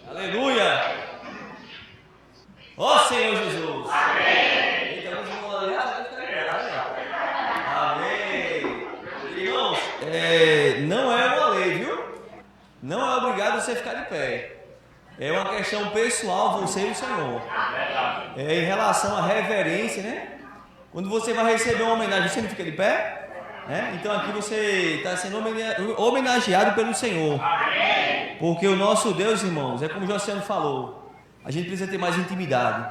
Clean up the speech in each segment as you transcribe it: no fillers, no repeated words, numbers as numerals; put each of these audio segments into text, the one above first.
Aleluia! Ó Senhor Jesus! Amém! Amém! Irmãos, não é uma lei, viu? Não é obrigado você ficar de pé. É uma questão pessoal, você e o Senhor. Em relação à reverência, né? Quando você vai receber uma homenagem, você não fica de pé? Então aqui você está sendo homenageado pelo Senhor. Porque o nosso Deus, irmãos, é como o Josiano falou, a gente precisa ter mais intimidade.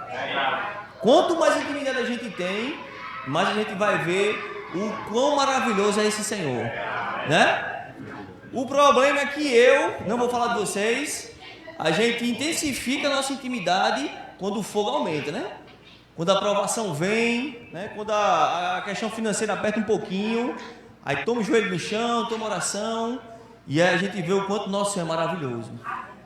Quanto mais intimidade a gente tem, mais a gente vai ver o quão maravilhoso é esse Senhor, né? O problema é que não vou falar de vocês, a gente intensifica a nossa intimidade quando o fogo aumenta, né? Quando a aprovação vem, né? Quando a questão financeira aperta um pouquinho, aí toma o joelho no chão, toma oração, e aí a gente vê o quanto nosso Senhor é maravilhoso.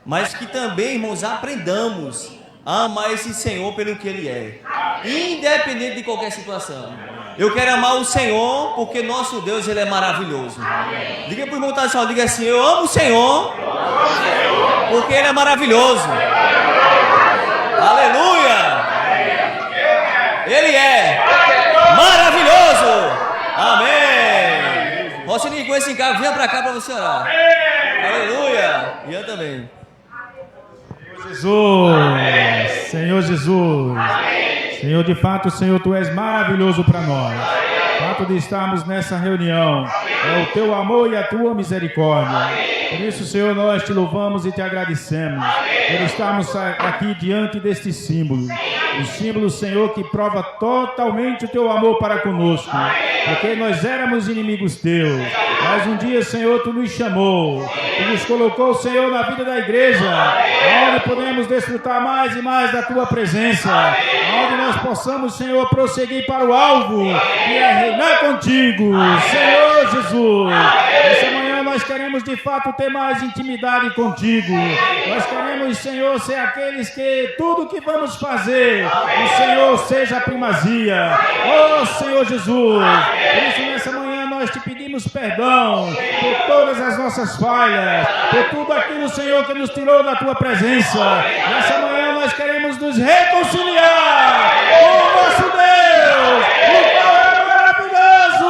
Mas que também, irmãos, aprendamos a amar esse Senhor pelo que Ele é, independente de qualquer situação. Eu quero amar o Senhor porque nosso Deus, Ele é maravilhoso. Diga para o irmão que está assim, diga assim: eu amo o Senhor porque Ele é maravilhoso. Aleluia! Ele é maravilhoso. Amém. Rocinho, com esse encargo, venha para cá para você orar. Aleluia. E eu também. Jesus, Senhor Jesus, Senhor, de fato, Senhor, Tu és maravilhoso para nós. O fato de estarmos nessa reunião é o Teu amor e a Tua misericórdia. Por isso, Senhor, nós Te louvamos e Te agradecemos por estarmos aqui diante deste símbolo. O símbolo, Senhor, que prova totalmente o Teu amor para conosco, porque nós éramos inimigos Teus, mas um dia, Senhor, Tu nos chamou, Tu nos colocou, Senhor, na vida da igreja, onde podemos desfrutar mais e mais da Tua presença, onde nós possamos, Senhor, prosseguir para o alvo, que é reinar contigo, Senhor Jesus. Essa manhã nós queremos, de fato, ter mais intimidade contigo. Nós queremos, Senhor, ser aqueles que tudo que vamos fazer, o Senhor seja a primazia. Oh, Senhor Jesus, por isso nessa manhã nós Te pedimos perdão por todas as nossas falhas, por tudo aquilo, Senhor, que nos tirou da Tua presença. Nessa manhã nós queremos nos reconciliar com o nosso Deus, o qual é maravilhoso.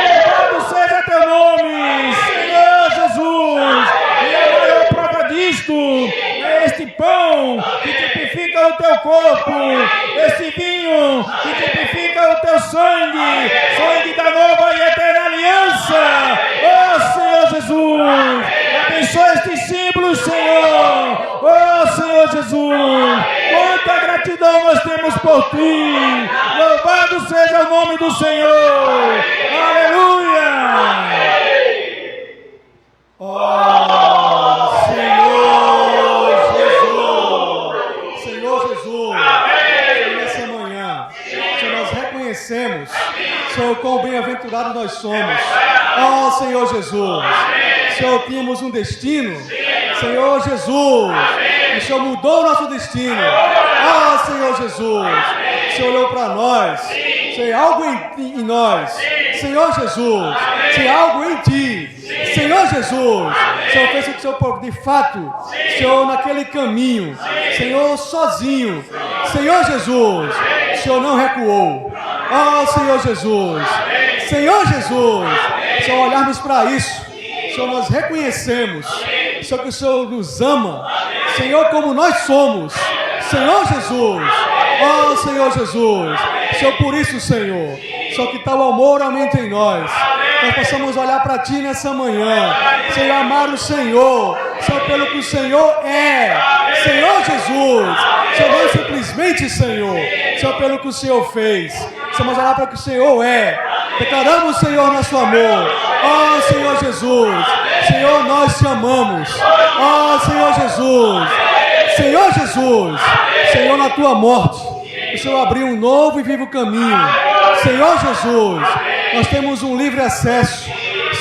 Louvado seja Teu nome, Senhor Jesus. E a maior prova disto é este pão que tipifica o Teu corpo, este vinho que tipifica o Teu sangue, sangue da nova e eterna aliança. Oh, Senhor Jesus, abençoa estes símbolos, Senhor. Oh, Senhor Jesus, quanta gratidão nós temos por Ti. Louvado seja o nome do Senhor. Aleluia. Oh, Senhor Jesus, Senhor Jesus, nessa manhã, Senhor, nós reconhecemos, Senhor, quão bem-aventurado nós somos. Oh, Senhor Jesus, Senhor, tínhamos um destino, Senhor Jesus, o Senhor mudou o nosso destino. Oh, Senhor Jesus, o Senhor olhou para nós, Senhor, algo em nós, Senhor Jesus, Senhor, algo em Ti. Senhor Jesus, o Senhor fez o que o Senhor, de fato, Senhor, naquele caminho, Senhor, sozinho, Senhor Jesus, o Senhor não recuou. Oh, Senhor Jesus, Senhor Jesus, Senhor, olharmos para isso, Senhor, nós reconhecemos, Senhor, que o Senhor nos ama, Senhor, como nós somos, Senhor Jesus, oh, Senhor Jesus, Senhor, por isso, Senhor, que tal amor aumente em nós possamos olhar para Ti nessa manhã, Senhor, amar o Senhor, Senhor, pelo que o Senhor é, Senhor Jesus, Senhor, não simplesmente, Senhor, pelo que o Senhor fez, Senhor, mas olhar para o que o Senhor é, declaramos, Senhor, nosso amor. Oh, Senhor Jesus, Senhor, nós Te amamos. Oh, Senhor Jesus, Senhor Jesus, Senhor, na Tua morte, o Senhor abriu um novo e vivo caminho. Senhor Jesus, nós temos um livre acesso.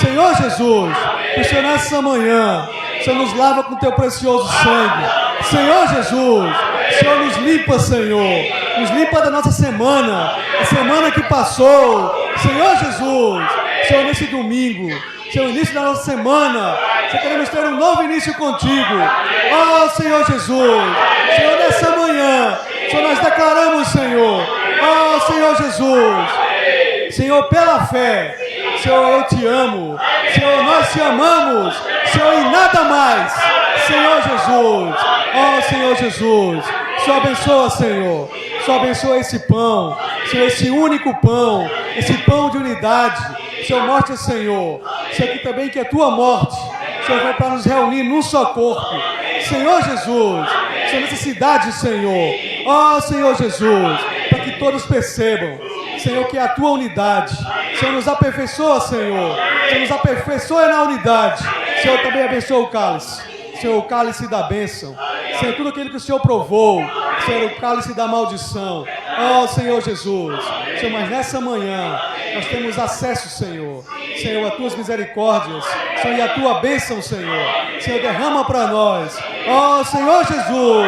Senhor Jesus, o Senhor nessa manhã, O Senhor nos lava com teu precioso sangue. Senhor Jesus, o Senhor nos limpa, Senhor. Nos limpa da nossa semana, a semana que passou. Senhor Jesus, Senhor, nesse domingo, Senhor, início da nossa semana, Senhor, queremos ter um novo início contigo. Oh, Senhor Jesus, Senhor, nessa manhã, Senhor, nós declaramos, Senhor, oh, Senhor Jesus, Senhor, pela fé, Senhor, eu te amo, Senhor, nós te amamos, Senhor, e nada mais, Senhor Jesus, oh, Senhor Jesus, Senhor, abençoa, Senhor, Senhor, abençoa esse pão, Senhor, esse único pão, esse pão de unidade, Senhor, mostra, Senhor, Senhor, que também que a tua morte, Senhor, vai para nos reunir num só corpo, Senhor Jesus, Senhor, nessa cidade, Senhor, ó Senhor Jesus, para que todos percebam, Senhor, que é a tua unidade, Senhor, nos aperfeiçoa, Senhor, Senhor, nos aperfeiçoa na unidade, Senhor, também abençoa o cálice, Senhor, o cálice da bênção, Senhor, tudo aquilo que o Senhor provou, Senhor, o cálice da maldição, ó Senhor Jesus, Senhor, mas nessa manhã, nós temos acesso, Senhor, Senhor, a tuas misericórdias, Senhor, e a tua bênção, Senhor, Senhor, derrama para nós, ó Senhor Jesus.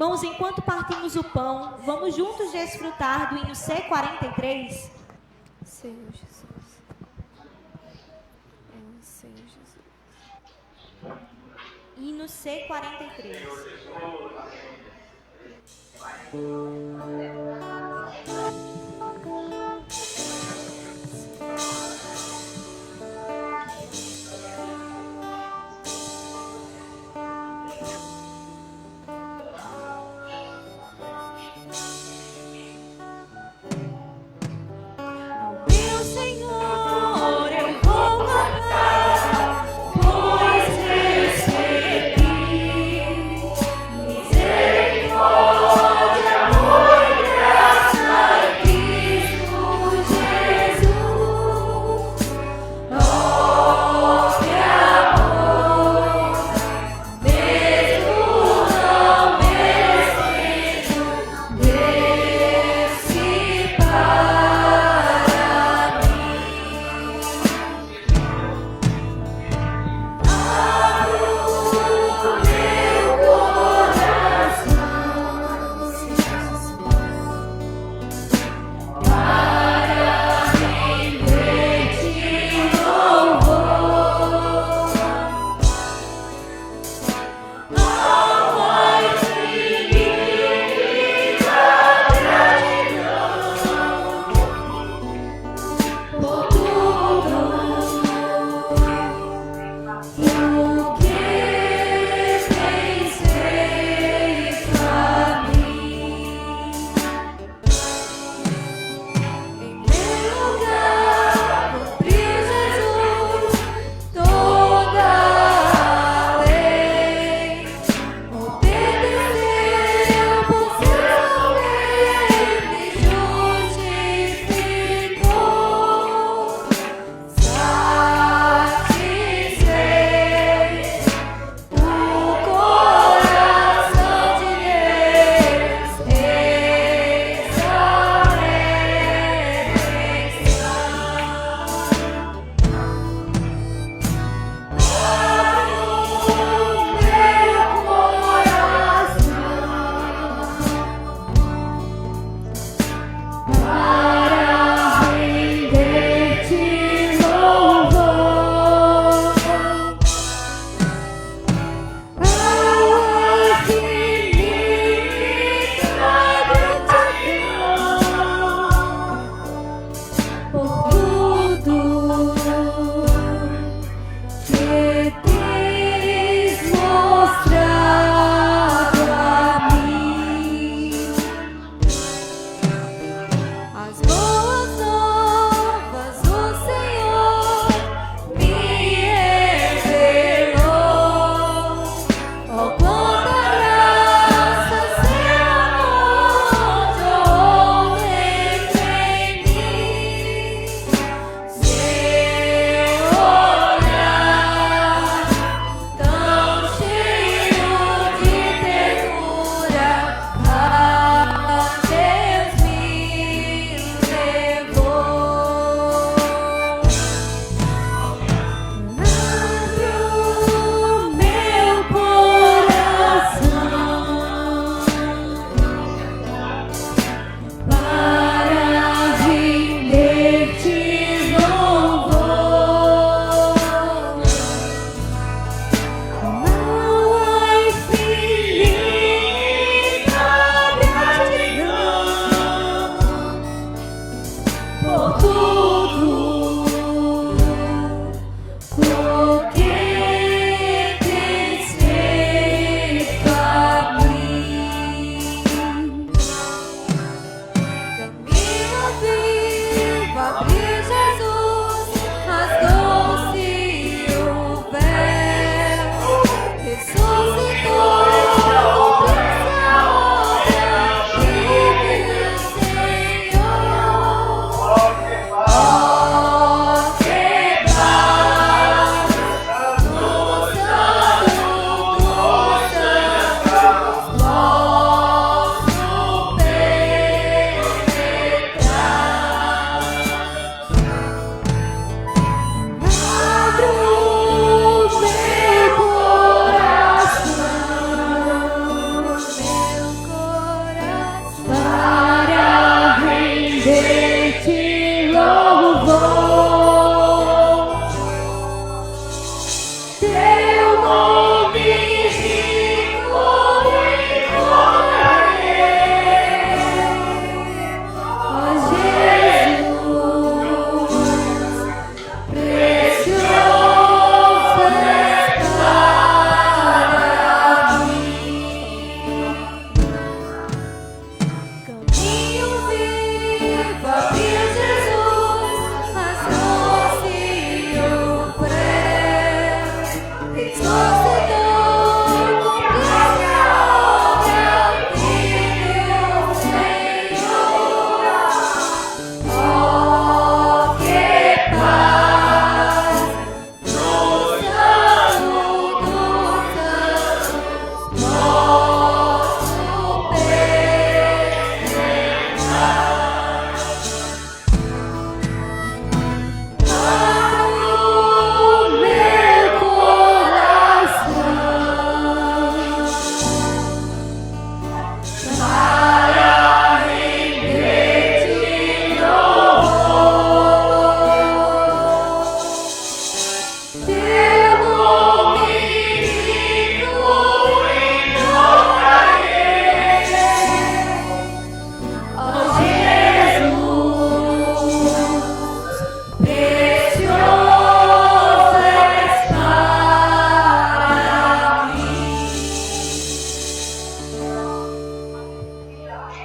Irmãos, enquanto partimos o pão, vamos juntos desfrutar do hino C43. Senhor Jesus. Senhor Jesus. Hino C43. Misericórdia.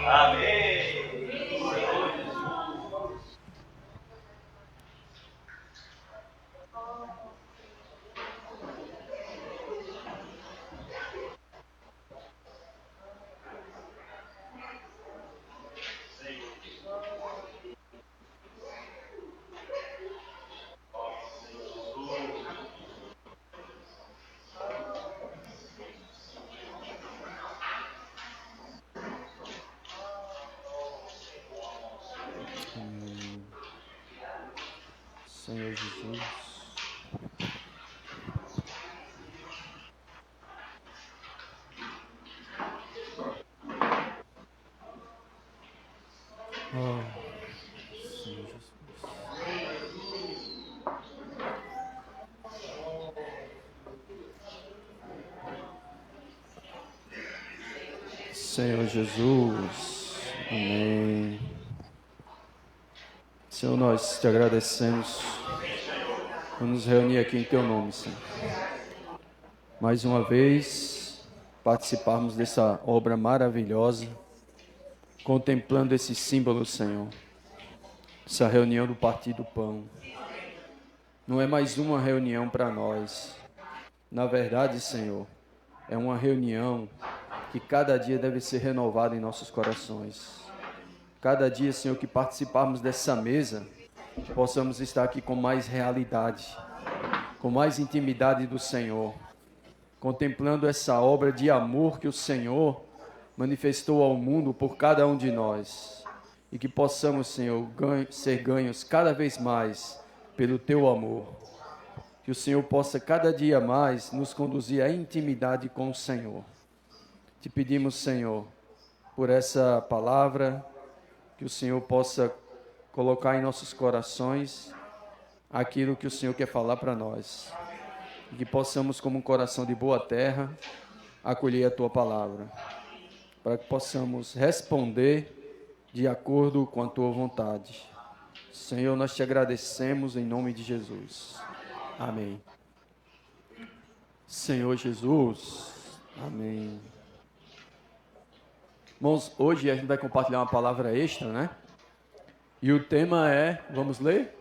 Amém. Senhor Jesus. Oh, Senhor Jesus. Senhor Jesus. Amém. Senhor, nós te agradecemos por nos reunir aqui em Teu nome, Senhor. Mais uma vez, participarmos dessa obra maravilhosa, contemplando esse símbolo, Senhor. Essa reunião do Partir do Pão. Não é mais uma reunião para nós. Na verdade, Senhor, é uma reunião que cada dia deve ser renovada em nossos corações. Cada dia, Senhor, que participarmos dessa mesa, possamos estar aqui com mais realidade, com mais intimidade do Senhor, contemplando essa obra de amor que o Senhor manifestou ao mundo por cada um de nós. E que possamos, Senhor, ser ganhos cada vez mais pelo Teu amor. Que o Senhor possa cada dia mais nos conduzir à intimidade com o Senhor. Te pedimos, Senhor, por essa palavra, que o Senhor possa colocar em nossos corações aquilo que o Senhor quer falar para nós. E que possamos, como um coração de boa terra, acolher a Tua palavra. Para que possamos responder de acordo com a Tua vontade. Senhor, nós te agradecemos em nome de Jesus. Amém. Senhor Jesus. Amém. Irmãos, hoje a gente vai compartilhar uma palavra extra, né? E o tema é, vamos ler?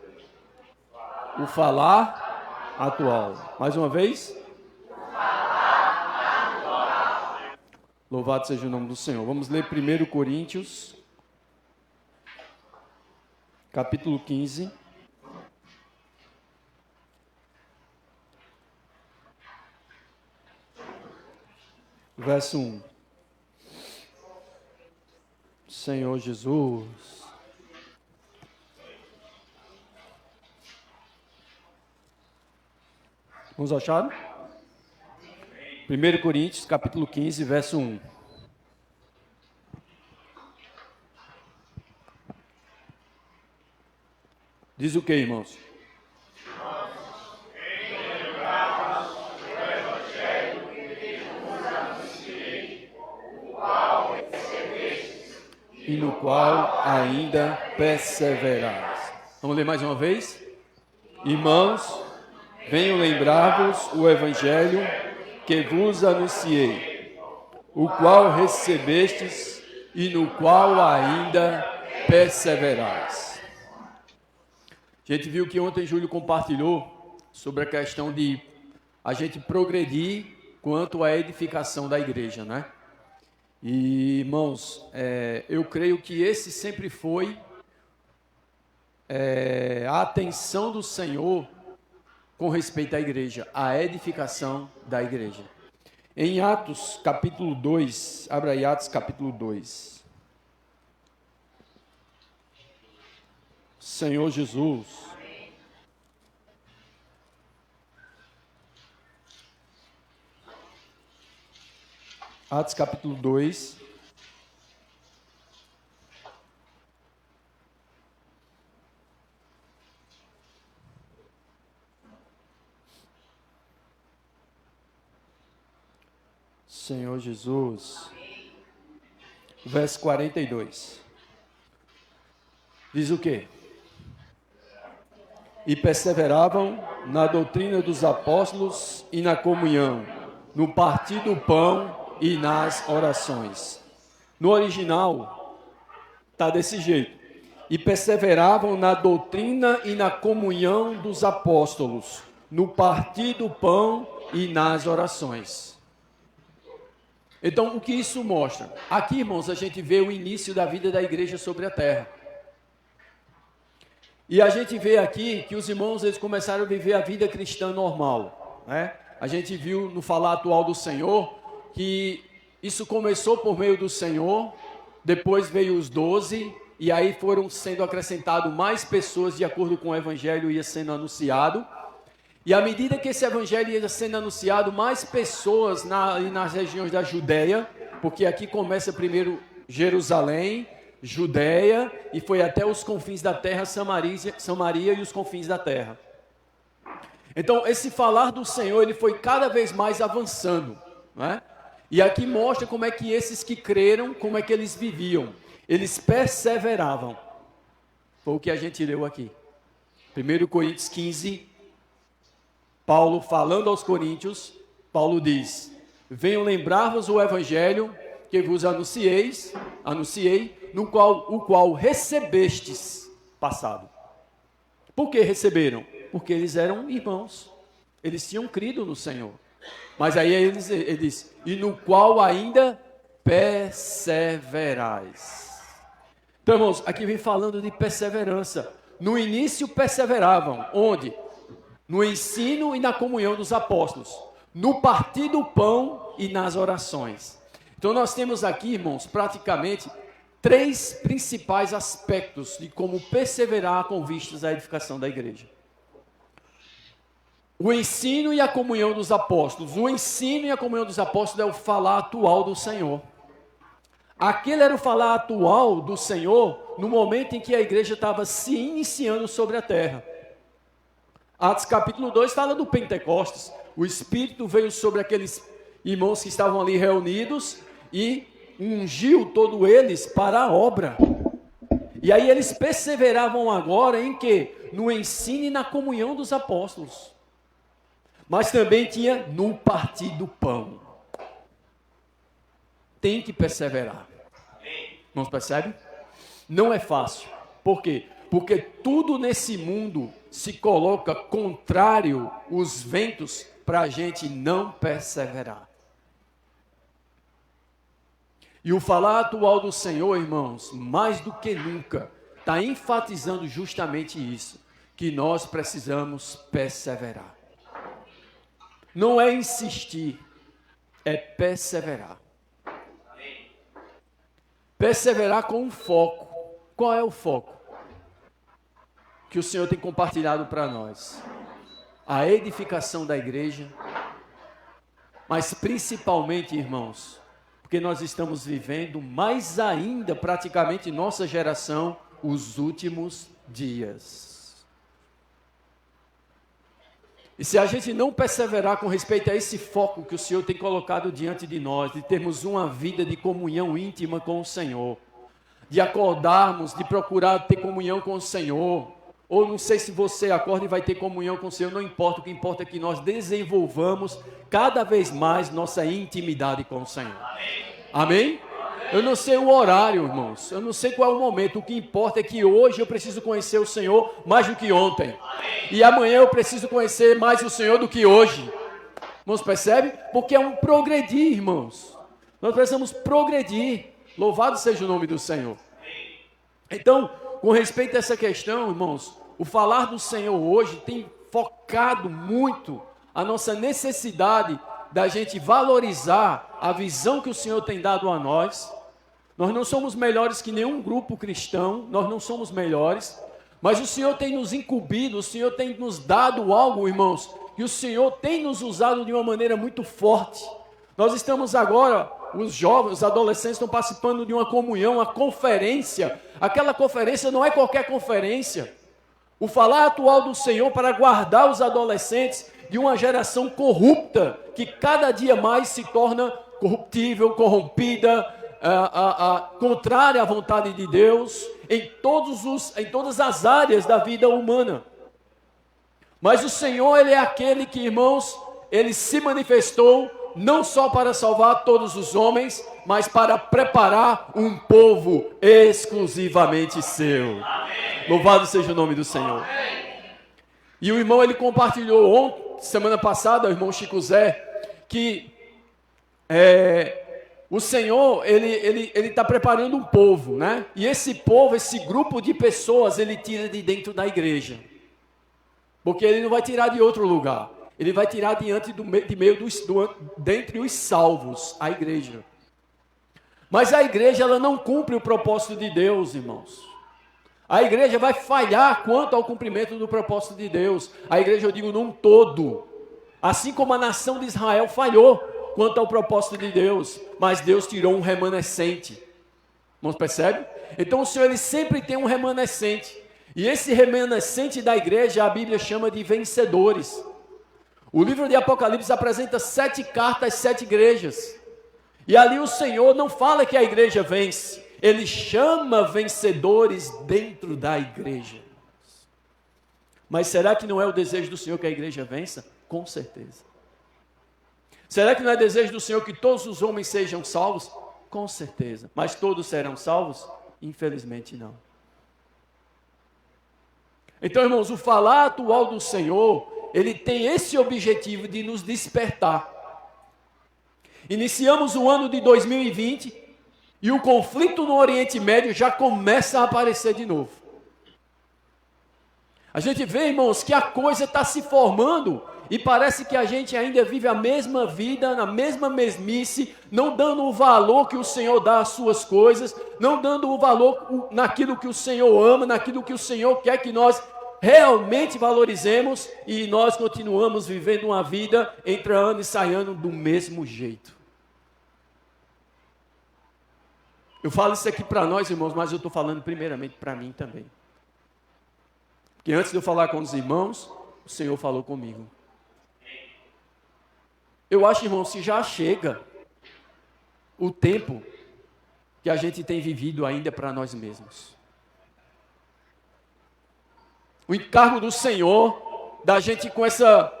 O falar atual. Mais uma vez? Louvado seja o nome do Senhor. Vamos ler 1 Coríntios, capítulo 15. Verso 1. Senhor Jesus. Vamos achar? 1 Coríntios, capítulo 15, verso 1. Diz o que, irmãos? E no qual ainda perseverais. Vamos ler mais uma vez? Irmãos, venho lembrar-vos o evangelho que vos anunciei, o qual recebestes e no qual ainda perseverais. A gente viu que ontem Júlio compartilhou sobre a questão de a gente progredir quanto à edificação da igreja, né? E, irmãos, eu creio que esse sempre foi a atenção do Senhor com respeito à igreja, a edificação da igreja. Em Atos, capítulo 2, abra aí Atos, capítulo 2. Senhor Jesus. Atos, capítulo 2. Senhor Jesus. Verso 42. Diz o quê? E perseveravam na doutrina dos apóstolos e na comunhão, no partir do pão e nas orações. No original, Está desse jeito. E perseveravam na doutrina e na comunhão dos apóstolos, no partir do pão e nas orações. Então, o que isso mostra? Aqui, irmãos, a gente vê o início da vida da igreja sobre a terra. E a gente vê aqui que os irmãos, eles começaram a viver a vida cristã normal, né? A gente viu no falar atual do Senhor que isso começou por meio do Senhor, depois veio os 12, e aí foram sendo acrescentados mais pessoas de acordo com o evangelho ia sendo anunciado. E à medida que esse evangelho ia sendo anunciado, mais pessoas nas regiões da Judéia, porque aqui começa primeiro Jerusalém, Judéia, e foi até os confins da terra, Samaria e os confins da terra. Então, esse falar do Senhor, ele foi cada vez mais avançando, né? E aqui mostra como é que esses que creram, como é que eles viviam. Eles perseveravam. Foi o que a gente leu aqui. 1 Coríntios 15, Paulo falando aos coríntios, Paulo diz: venham lembrar-vos o evangelho que vos anunciei, o qual recebestes passado. Por que receberam? Porque eles eram irmãos, eles tinham crido no Senhor. Mas aí ele diz, e no qual ainda perseverais. Então, irmãos, aqui vem falando de perseverança. No início perseveravam, onde? No ensino e na comunhão dos apóstolos, no partir do pão e nas orações. Então nós temos aqui, irmãos, praticamente 3 principais aspectos de como perseverar com vistas à edificação da igreja. O ensino e a comunhão dos apóstolos. O ensino e a comunhão dos apóstolos é o falar atual do Senhor. Aquele era o falar atual do Senhor no momento em que a igreja estava se iniciando sobre a terra. Atos capítulo 2 fala do Pentecostes. O Espírito veio sobre aqueles irmãos que estavam ali reunidos e ungiu todos eles para a obra. E aí eles perseveravam agora em quê? No ensino e na comunhão dos apóstolos. Mas também tinha no partir do pão. Tem que perseverar. Irmãos, percebe? Não é fácil. Por quê? Porque tudo nesse mundo se coloca contrário os ventos para a gente não perseverar. E o falar atual do Senhor, irmãos, mais do que nunca, está enfatizando justamente isso, que nós precisamos perseverar. Não é insistir, é perseverar. Perseverar com um foco. Qual é o foco que o Senhor tem compartilhado para nós? A edificação da igreja, mas principalmente, irmãos, porque nós estamos vivendo mais ainda, praticamente nossa geração, os últimos dias. E se a gente não perseverar com respeito a esse foco que o Senhor tem colocado diante de nós, de termos uma vida de comunhão íntima com o Senhor, de acordarmos, de procurar ter comunhão com o Senhor, ou não sei se você acorda e vai ter comunhão com o Senhor, não importa, o que importa é que nós desenvolvamos cada vez mais nossa intimidade com o Senhor. Amém? Eu não sei o horário, irmãos, eu não sei qual é o momento, o que importa é que hoje eu preciso conhecer o Senhor mais do que ontem, e amanhã eu preciso conhecer mais o Senhor do que hoje. Irmãos, percebe? Porque é um progredir, irmãos, nós precisamos progredir, louvado seja o nome do Senhor. Então, com respeito a essa questão, irmãos, o falar do Senhor hoje tem focado muito a nossa necessidade da gente valorizar a visão que o Senhor tem dado a nós. Nós não somos melhores que nenhum grupo cristão, nós não somos melhores, mas o Senhor tem nos incumbido, o Senhor tem nos dado algo, irmãos, e o Senhor tem nos usado de uma maneira muito forte. Nós estamos agora, os jovens, os adolescentes estão participando de uma comunhão, uma conferência. Aquela conferência não é qualquer conferência. O falar atual do Senhor para guardar os adolescentes de uma geração corrupta, que cada dia mais se torna corruptível, corrompida, contrária à vontade de Deus, em todas as áreas da vida humana. Mas o Senhor, Ele é aquele que, irmãos, Ele se manifestou não só para salvar todos os homens, mas para preparar um povo exclusivamente seu. Louvado seja o nome do Senhor. E o irmão, ele compartilhou semana passada, o irmão Chico Zé, que o Senhor, ele está preparando um povo, né? E esse povo, esse grupo de pessoas, ele tira de dentro da igreja. Porque ele não vai tirar de outro lugar. Ele vai tirar dentre os salvos, a igreja. Mas a igreja, ela não cumpre o propósito de Deus, irmãos. A igreja vai falhar quanto ao cumprimento do propósito de Deus. A igreja, eu digo, num todo. Assim como a nação de Israel falhou quanto ao propósito de Deus. Mas Deus tirou um remanescente. Irmãos, percebe? Então o Senhor, ele sempre tem um remanescente. E esse remanescente da igreja, a Bíblia chama de vencedores. O livro de Apocalipse apresenta 7 cartas, 7 igrejas. E ali o Senhor não fala que a igreja vence. Ele chama vencedores dentro da igreja. Mas será que não é o desejo do Senhor que a igreja vença? Com certeza. Será que não é desejo do Senhor que todos os homens sejam salvos? Com certeza. Mas todos serão salvos? Infelizmente não. Então, irmãos, o falar atual do Senhor, ele tem esse objetivo de nos despertar. Iniciamos o ano de 2020 e o conflito no Oriente Médio já começa a aparecer de novo. A gente vê, irmãos, que a coisa está se formando e parece que a gente ainda vive a mesma vida, na mesma mesmice, não dando o valor que o Senhor dá às suas coisas, não dando o valor naquilo que o Senhor ama, naquilo que o Senhor quer que nós realmente valorizemos, e nós continuamos vivendo uma vida entre ano e sai ano do mesmo jeito. Eu falo isso aqui para nós, irmãos, mas eu estou falando primeiramente para mim também. Porque antes de eu falar com os irmãos, o Senhor falou comigo. Eu acho, irmãos, que já chega o tempo que a gente tem vivido ainda para nós mesmos. O encargo do Senhor, da gente com essa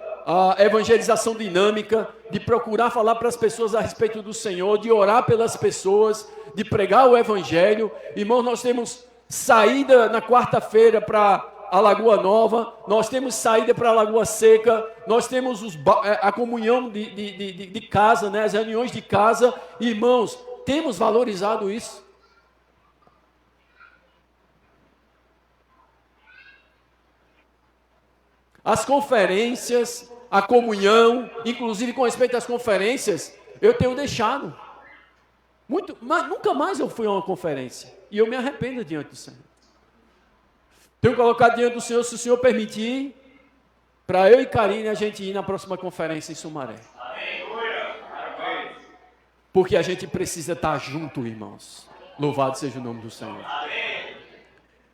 evangelização dinâmica, de procurar falar para as pessoas a respeito do Senhor, de orar pelas pessoas, de pregar o Evangelho. Irmãos, nós temos saída na quarta-feira para a Lagoa Nova, nós temos saída para a Lagoa Seca, nós temos a comunhão de casa, né, as reuniões de casa. Irmãos, temos valorizado isso? As conferências, a comunhão, inclusive com respeito às conferências, eu tenho deixado. Mas nunca mais eu fui a uma conferência. E eu me arrependo diante do Senhor. Tenho colocado diante do Senhor, se o Senhor permitir, para eu e Karine a gente ir na próxima conferência em Sumaré. Porque a gente precisa estar junto, irmãos. Louvado seja o nome do Senhor.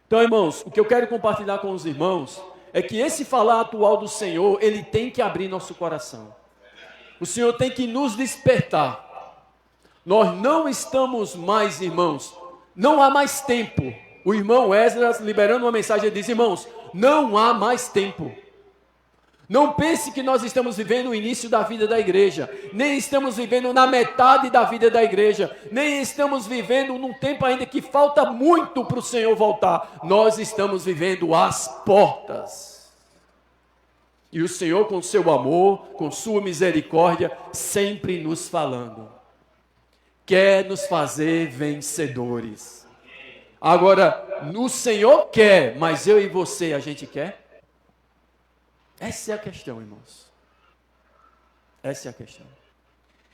Então, irmãos, o que eu quero compartilhar com os irmãos é que esse falar atual do Senhor, ele tem que abrir nosso coração. O Senhor tem que nos despertar. Nós não estamos mais, irmãos, não há mais tempo. O irmão Esdras, liberando uma mensagem, ele diz: irmãos, não há mais tempo. Não pense que nós estamos vivendo o início da vida da igreja, nem estamos vivendo na metade da vida da igreja, nem estamos vivendo num tempo ainda que falta muito para o Senhor voltar. Nós estamos vivendo às portas. E o Senhor, com seu amor, com sua misericórdia, sempre nos falando. Quer nos fazer vencedores. Agora, o Senhor quer, mas eu e você, a gente quer? Essa é a questão, irmãos. Essa é a questão.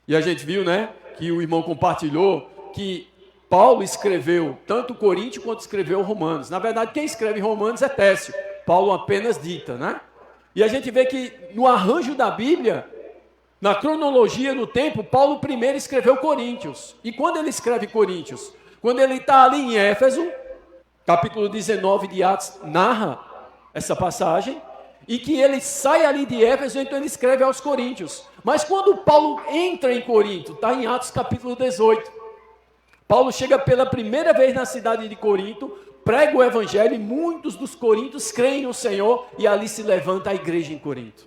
E a gente viu, né, que o irmão compartilhou que Paulo escreveu tanto Coríntios quanto escreveu Romanos. Na verdade, quem escreve Romanos é Técio. Paulo apenas dita, né? E a gente vê que no arranjo da Bíblia, na cronologia no tempo, Paulo primeiro escreveu Coríntios. E quando ele escreve Coríntios? Quando ele está ali em Éfeso, capítulo 19 de Atos, narra essa passagem, e que ele sai ali de Éfeso, então ele escreve aos Coríntios. Mas quando Paulo entra em Corinto, está em Atos capítulo 18, Paulo chega pela primeira vez na cidade de Corinto, prega o Evangelho, e muitos dos coríntios creem no Senhor, e ali se levanta a igreja em Corinto.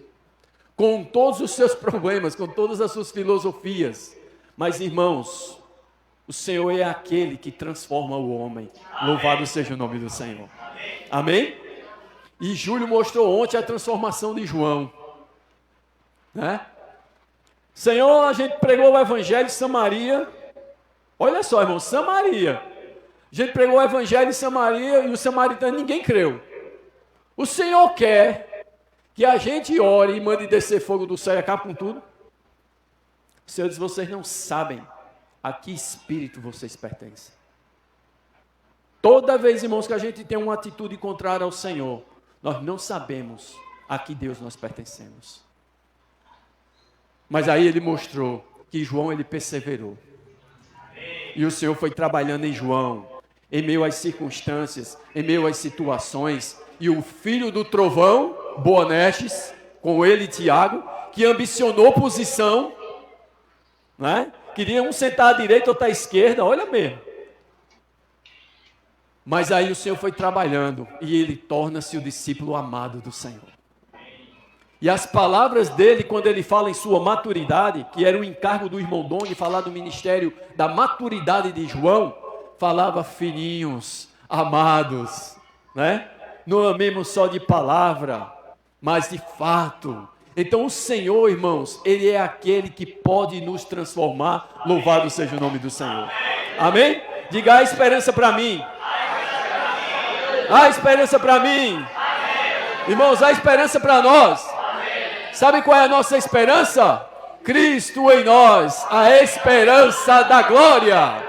com todos os seus problemas, com todas as suas filosofias. Mas, irmãos, o Senhor é aquele que transforma o homem. Louvado seja o nome do Senhor. Amém? E Júlio mostrou ontem a transformação de João. Né? Senhor, a gente pregou o evangelho em Samaria. Olha só, irmão, Samaria. A gente pregou o evangelho em Samaria e os samaritanos ninguém creu. O Senhor quer que a gente ore e mande descer fogo do céu e acabe com tudo. O Senhor diz, vocês não sabem a que espírito vocês pertencem. Toda vez, irmãos, que a gente tem uma atitude contrária ao Senhor, nós não sabemos a que Deus nós pertencemos. Mas aí ele mostrou que João, ele perseverou. E o Senhor foi trabalhando em João, em meio às circunstâncias, em meio às situações. E o filho do trovão, Boanerges, com ele Tiago, que ambicionou posição, né? Queria um sentar à direita, outro à esquerda, olha mesmo. Mas aí o Senhor foi trabalhando e ele torna-se o discípulo amado do Senhor. E as palavras dele, quando ele fala em sua maturidade, que era o encargo do irmão Dong, falar do ministério da maturidade de João, falava filhinhos, amados, né? Não amemos só de palavra, mas de fato. Então o Senhor, irmãos, Ele é aquele que pode nos transformar. Louvado seja o nome do Senhor. Amém? Diga a esperança para mim. A esperança para mim. Irmãos, a esperança para nós. Sabe qual é a nossa esperança? Cristo em nós, a esperança da glória.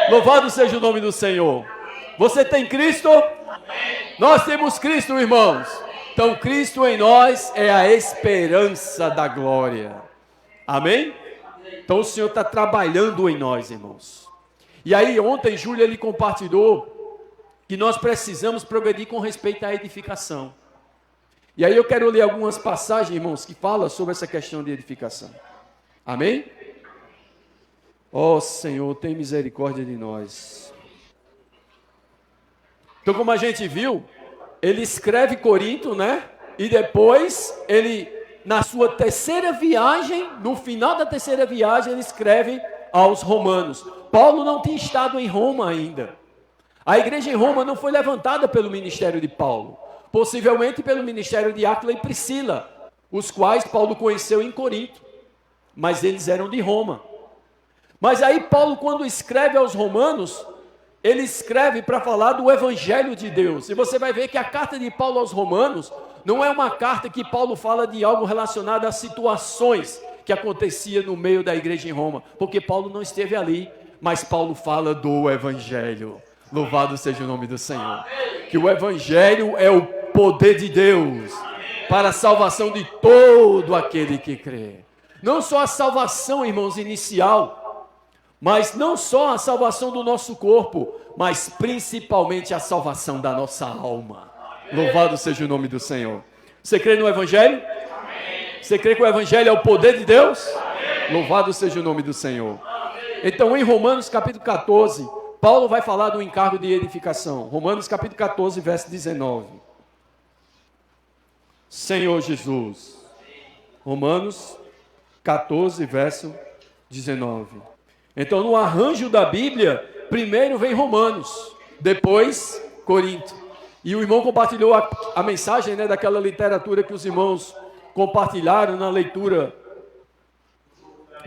Louvado seja o nome do Senhor. Você tem Cristo? Nós temos Cristo, irmãos. Então, Cristo em nós é a esperança da glória. Amém? Então, o Senhor está trabalhando em nós, irmãos. E aí, ontem, Júlio, ele compartilhou que nós precisamos progredir com respeito à edificação. E aí, eu quero ler algumas passagens, irmãos, que falam sobre essa questão de edificação. Amém? Ó Senhor, tem misericórdia de nós. Então, como a gente viu, ele escreve Corinto, né? E depois, ele, na sua terceira viagem, no final da terceira viagem, ele escreve aos romanos. Paulo não tinha estado em Roma ainda. A igreja em Roma não foi levantada pelo ministério de Paulo. Possivelmente pelo ministério de Áquila e Priscila, os quais Paulo conheceu em Corinto. Mas eles eram de Roma. Mas aí Paulo, quando escreve aos romanos, ele escreve para falar do Evangelho de Deus. E você vai ver que a carta de Paulo aos romanos não é uma carta que Paulo fala de algo relacionado a situações que acontecia no meio da igreja em Roma. Porque Paulo não esteve ali, mas Paulo fala do Evangelho. Louvado seja o nome do Senhor. Que o Evangelho é o poder de Deus para a salvação de todo aquele que crê. Não só a salvação, irmãos, inicial, mas não só a salvação do nosso corpo, mas principalmente a salvação da nossa alma. Louvado seja o nome do Senhor. Você crê no Evangelho? Você crê que o Evangelho é o poder de Deus? Louvado seja o nome do Senhor. Então, em Romanos capítulo 14, Paulo vai falar do encargo de edificação. Romanos capítulo 14, verso 19. Senhor Jesus. Romanos 14, verso 19. Então, no arranjo da Bíblia, primeiro vem Romanos, depois Corinto. E o irmão compartilhou a mensagem, né, daquela literatura que os irmãos compartilharam na leitura,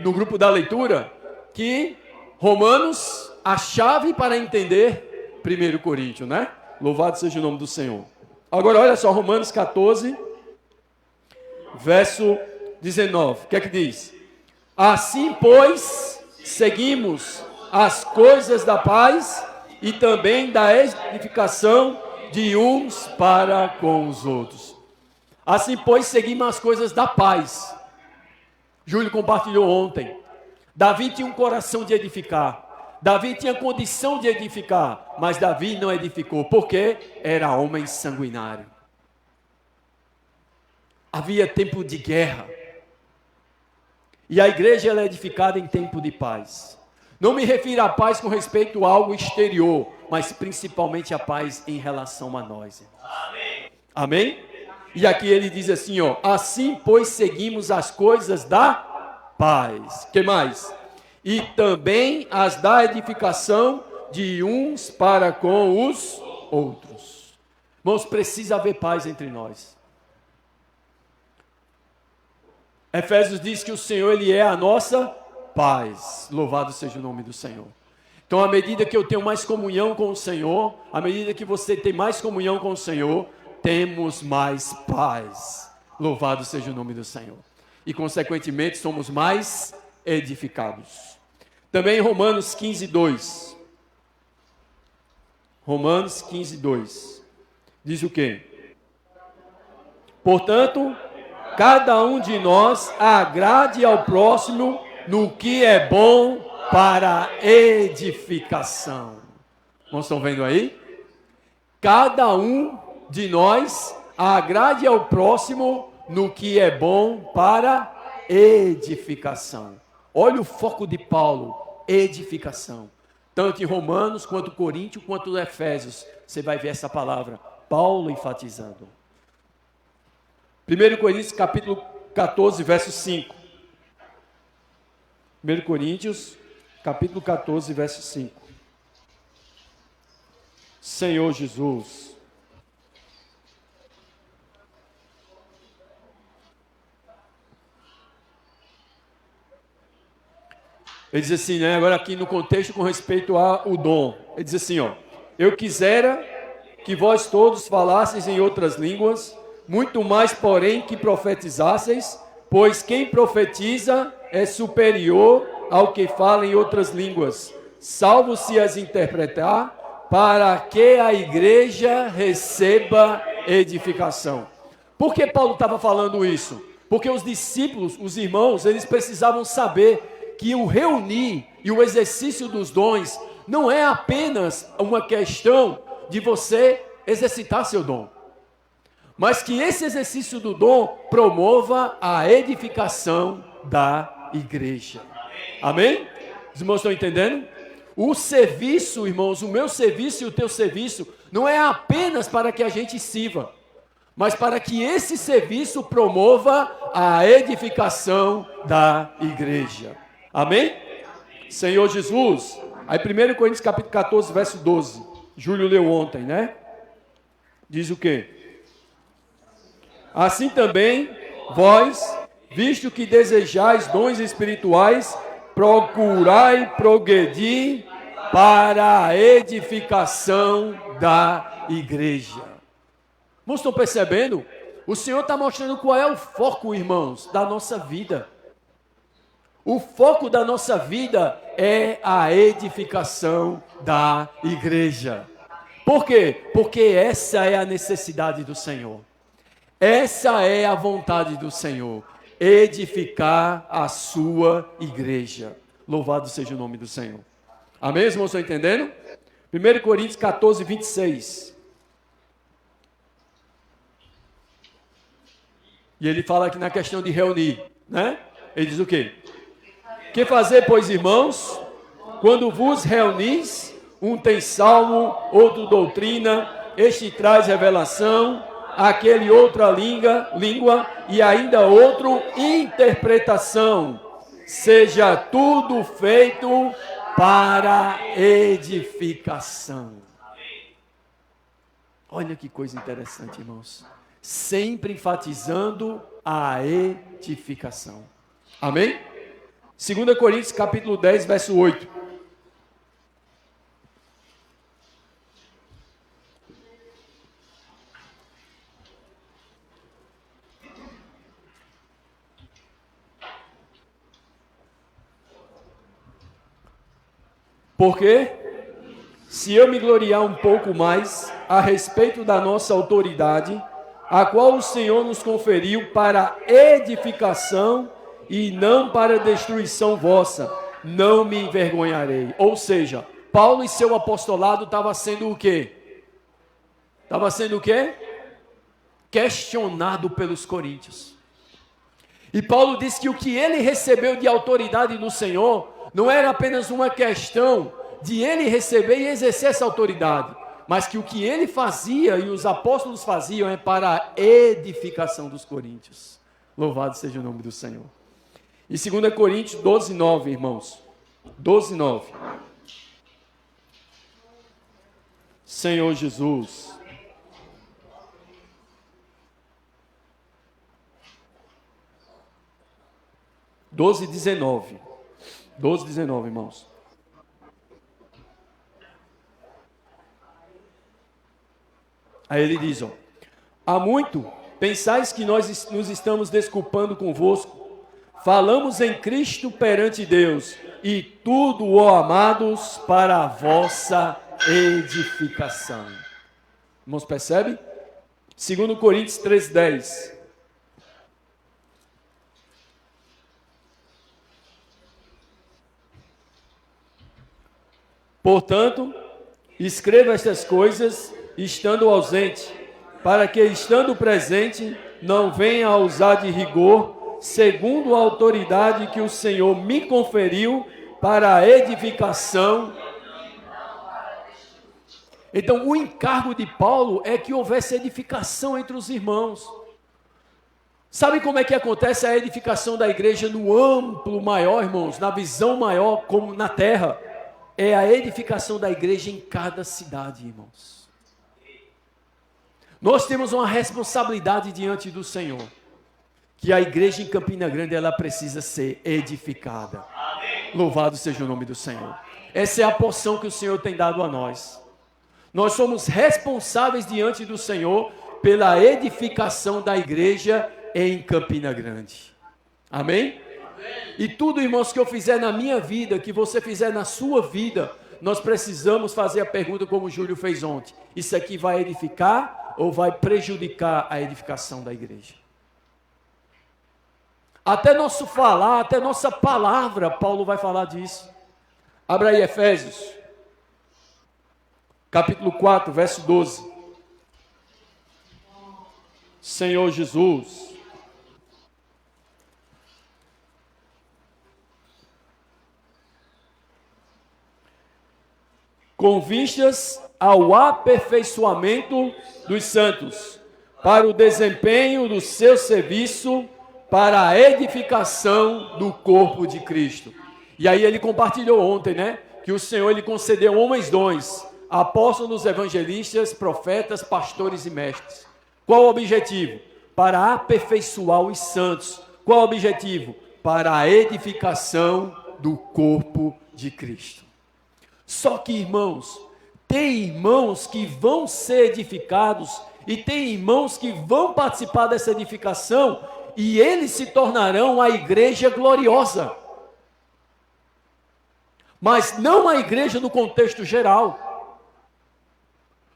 no grupo da leitura, que Romanos, a chave para entender 1 Coríntios, né? Louvado seja o nome do Senhor. Agora, olha só, Romanos 14, verso 19. O que é que diz? Assim, pois, seguimos as coisas da paz e também da edificação de uns para com os outros. Assim, pois, seguimos as coisas da paz. Júlio compartilhou ontem. Davi tinha um coração de edificar. Davi tinha condição de edificar, mas Davi não edificou, porque era homem sanguinário. Havia tempo de guerra. E a igreja ela é edificada em tempo de paz. Não me refiro à paz com respeito a algo exterior, mas principalmente a paz em relação a nós. Amém? Amém? E aqui ele diz assim, ó, assim pois seguimos as coisas da paz. Que mais? E também as da edificação de uns para com os outros. Irmãos, precisa haver paz entre nós. Efésios diz que o Senhor, Ele é a nossa paz. Louvado seja o nome do Senhor. Então, à medida que eu tenho mais comunhão com o Senhor, à medida que você tem mais comunhão com o Senhor, temos mais paz. Louvado seja o nome do Senhor. E, consequentemente, somos mais edificados. Também em Romanos 15, 2. Romanos 15, 2. Diz o quê? Portanto, cada um de nós agrade ao próximo no que é bom para edificação. Não estão vendo aí? Cada um de nós agrade ao próximo no que é bom para edificação. Olha o foco de Paulo, edificação. Tanto em Romanos, quanto Coríntios, quanto Efésios, você vai ver essa palavra, Paulo enfatizando. 1 Coríntios capítulo 14, verso 5. 1 Coríntios capítulo 14, verso 5. Senhor Jesus. Ele diz assim, né? Agora aqui no contexto com respeito ao dom. Ele diz assim, ó. Eu quisera que vós todos falasseis em outras línguas, muito mais, porém, que profetizasseis, pois quem profetiza é superior ao que fala em outras línguas, salvo se as interpretar, para que a igreja receba edificação. Por que Paulo estava falando isso? Porque os discípulos, os irmãos, eles precisavam saber que o reunir e o exercício dos dons não é apenas uma questão de você exercitar seu dom, mas que esse exercício do dom promova a edificação da igreja. Amém? Os irmãos estão entendendo? O serviço, irmãos, o meu serviço e o teu serviço não é apenas para que a gente sirva, mas para que esse serviço promova a edificação da igreja. Amém? Senhor Jesus. Aí 1 Coríntios capítulo 14, verso 12. Júlio leu ontem, né? Diz o quê? Assim também, vós, visto que desejais dons espirituais, procurai progredir para a edificação da igreja. Irmãos, estão percebendo? O Senhor está mostrando qual é o foco, irmãos, da nossa vida. O foco da nossa vida é a edificação da igreja. Por quê? Porque essa é a necessidade do Senhor. Essa é a vontade do Senhor. Edificar a sua igreja. Louvado seja o nome do Senhor. Amém, irmãos? Estão entendendo? 1 Coríntios 14, 26. E ele fala aqui na questão de reunir, né? Ele diz o quê? Que fazer, pois, irmãos, quando vos reunis, um tem salmo, outro doutrina, este traz revelação, aquele outra língua e ainda outro interpretação. Seja tudo feito para edificação. Olha que coisa interessante, irmãos. Sempre enfatizando a edificação. Amém? 2 Coríntios capítulo 10, verso 8. Porque, se eu me gloriar um pouco mais a respeito da nossa autoridade, a qual o Senhor nos conferiu para edificação e não para destruição vossa, não me envergonharei. Ou seja, Paulo e seu apostolado estava sendo o quê? Estava sendo o quê? Questionado pelos coríntios. E Paulo disse que o que ele recebeu de autoridade no Senhor não era apenas uma questão de ele receber e exercer essa autoridade, mas que o que ele fazia e os apóstolos faziam é para a edificação dos coríntios. Louvado seja o nome do Senhor. E 2 Coríntios 12, 9, irmãos. 12, 9. Senhor Jesus. Doze, 19. 12, 19, irmãos. Aí ele diz, ó, há muito pensais que nós nos estamos desculpando convosco. Falamos em Cristo perante Deus, e tudo, ó amados, para a vossa edificação. Irmãos, percebe? 2 Coríntios 3:10. Portanto, escreva estas coisas estando ausente, para que estando presente não venha a usar de rigor, segundo a autoridade que o Senhor me conferiu para a edificação. Então, o encargo de Paulo é que houvesse edificação entre os irmãos. Sabe como é que acontece a edificação da igreja no amplo maior, irmãos, na visão maior, como na terra? É a edificação da igreja em cada cidade, irmãos. Nós temos uma responsabilidade diante do Senhor, que a igreja em Campina Grande, ela precisa ser edificada. Louvado seja o nome do Senhor. Essa é a porção que o Senhor tem dado a nós. Nós somos responsáveis diante do Senhor pela edificação da igreja em Campina Grande. Amém? E tudo, irmãos, que eu fizer na minha vida, que você fizer na sua vida, nós precisamos fazer a pergunta como o Júlio fez ontem. Isso aqui vai edificar ou vai prejudicar a edificação da igreja? Até nosso falar, até nossa palavra, Paulo vai falar disso. Abra aí Efésios, capítulo 4, verso 12. Senhor Jesus. Com vistas ao aperfeiçoamento dos santos, para o desempenho do seu serviço, para a edificação do corpo de Cristo. E aí ele compartilhou ontem, né? Que o Senhor, ele concedeu homens dons, apóstolos, evangelistas, profetas, pastores e mestres. Qual o objetivo? Para aperfeiçoar os santos. Qual o objetivo? Para a edificação do corpo de Cristo. Só que, irmãos, tem irmãos que vão ser edificados e tem irmãos que vão participar dessa edificação e eles se tornarão a igreja gloriosa. Mas não a igreja no contexto geral.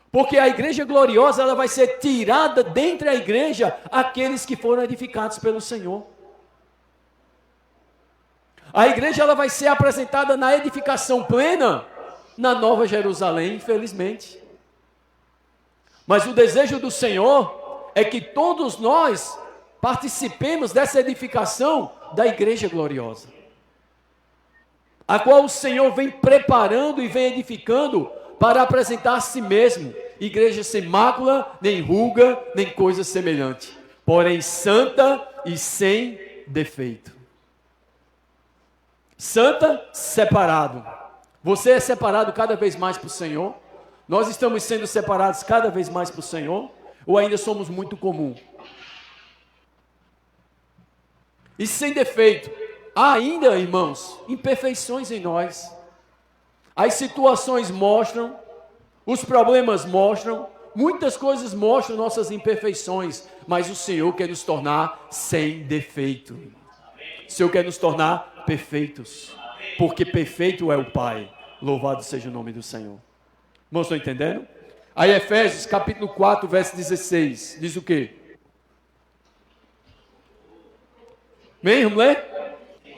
Porque a igreja gloriosa, ela vai ser tirada dentre a igreja aqueles que foram edificados pelo Senhor. A igreja, ela vai ser apresentada na edificação plena na Nova Jerusalém, infelizmente. Mas o desejo do Senhor é que todos nós participemos dessa edificação da igreja gloriosa, a qual o Senhor vem preparando e vem edificando para apresentar a si mesmo, igreja sem mácula, nem ruga, nem coisa semelhante, porém santa e sem defeito. Santa, separado. Você é separado cada vez mais para o Senhor? Nós estamos sendo separados cada vez mais para o Senhor? Ou ainda somos muito comum? E sem defeito. Há ainda, irmãos, imperfeições em nós. As situações mostram, os problemas mostram, muitas coisas mostram nossas imperfeições, mas o Senhor quer nos tornar sem defeito. O Senhor quer nos tornar perfeitos, porque perfeito é o Pai. Louvado seja o nome do Senhor. Irmãos, estão entendendo? Aí Efésios capítulo 4, verso 16, diz o quê? Bem, vamos ler?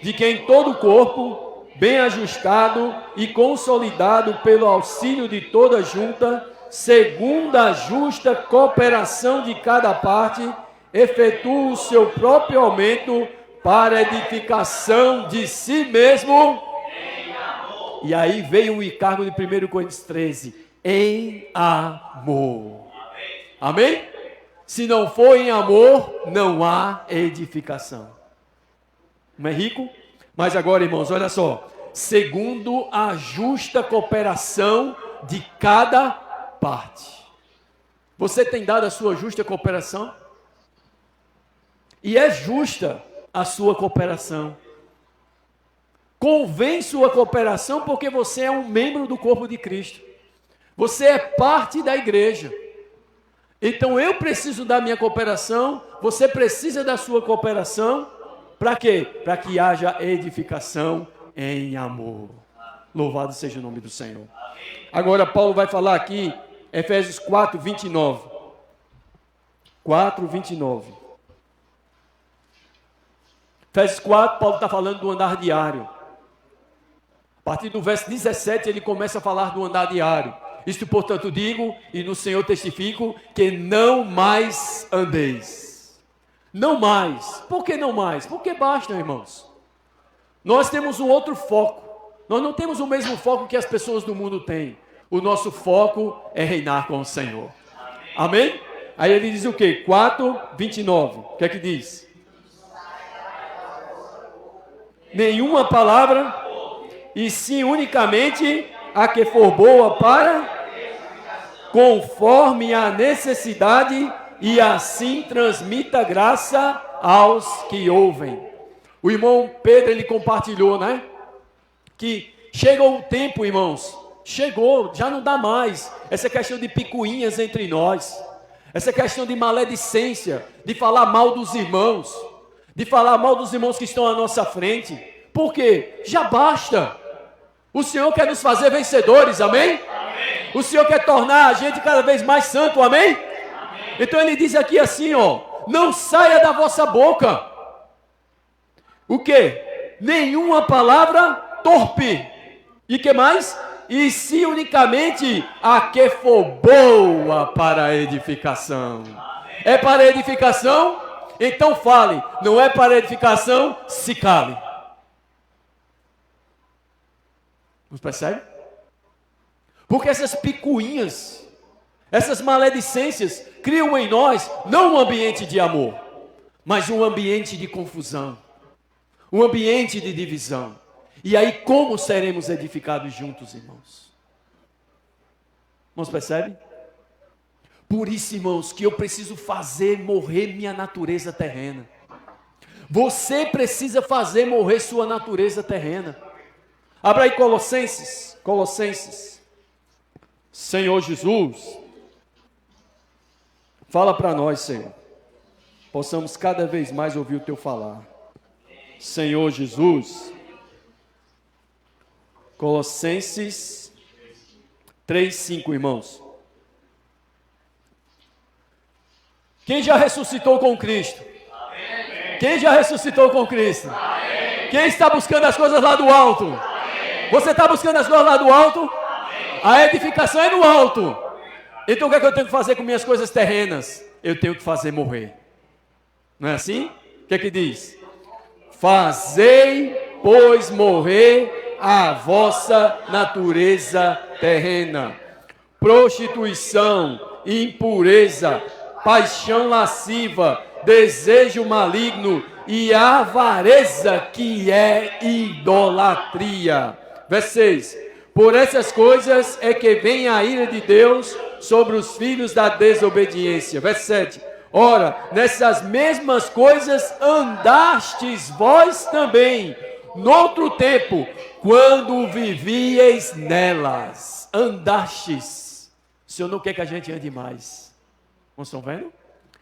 De quem todo o corpo, bem ajustado e consolidado pelo auxílio de toda junta, segundo a justa cooperação de cada parte, efetua o seu próprio aumento para a edificação de si mesmo. E aí veio o encargo de 1 Coríntios 13, em amor. Amém? Se não for em amor, não há edificação. Não é rico? Mas agora, irmãos, olha só. Segundo a justa cooperação de cada parte. Você tem dado a sua justa cooperação? E é justa a sua cooperação. Convém sua cooperação porque você é um membro do corpo de Cristo. Você é parte da igreja. Então eu preciso da minha cooperação, você precisa da sua cooperação. Para quê? Para que haja edificação em amor. Louvado seja o nome do Senhor. Agora Paulo vai falar aqui, Efésios 4, 29. 4, 29. Efésios 4, Paulo está falando do andar diário. A partir do verso 17, ele começa a falar do andar diário. Isto, portanto, digo, e no Senhor testifico, que não mais andeis. Não mais. Por que não mais? Porque basta, irmãos. Nós temos um outro foco. Nós não temos o mesmo foco que as pessoas do mundo têm. O nosso foco é reinar com o Senhor. Amém? Aí ele diz o quê? 4, 29. O que é que diz? Nenhuma palavra, e sim unicamente a que for boa para, conforme a necessidade, e assim transmita graça aos que ouvem. O irmão Pedro, ele compartilhou, né? Que chegou o tempo, irmãos, chegou, já não dá mais essa questão de picuinhas entre nós, essa questão de maledicência, de falar mal dos irmãos, de falar mal dos irmãos que estão à nossa frente. Por quê? Já basta. O Senhor quer nos fazer vencedores, amém? O Senhor quer tornar a gente cada vez mais santo, amém? Então ele diz aqui assim, ó, não saia da vossa boca o quê? Nenhuma palavra torpe. E que mais? E se unicamente a que for boa para a edificação. É para a edificação? Então fale. Não é para a edificação? Se cale. Você percebe? Porque essas picuinhas, essas maledicências criam em nós não um ambiente de amor, mas um ambiente de confusão, um ambiente de divisão. E aí como seremos edificados juntos, irmãos? Irmãos, percebe? Por isso, irmãos, que eu preciso fazer morrer minha natureza terrena. Você precisa fazer morrer sua natureza terrena. Abra aí Colossenses. Senhor Jesus, fala para nós, Senhor. Possamos cada vez mais ouvir o Teu falar. Senhor Jesus. Colossenses 3:5, irmãos. Quem já ressuscitou com Cristo? Quem já ressuscitou com Cristo? Quem está buscando as coisas lá do alto? Você está buscando as coisas lá do alto? A edificação é no alto. Então o que é que eu tenho que fazer com minhas coisas terrenas? Eu tenho que fazer morrer. Não é assim? O que é que diz? Fazei, pois, morrer a vossa natureza terrena. Prostituição, impureza, paixão lasciva, desejo maligno e avareza, que é idolatria. Verso 6. Por essas coisas é que vem a ira de Deus sobre os filhos da desobediência. Verso 7. Ora, nessas mesmas coisas andastes vós também, noutro tempo, quando vivieis nelas. Andastes. O Senhor não quer que a gente ande mais. Vocês estão vendo?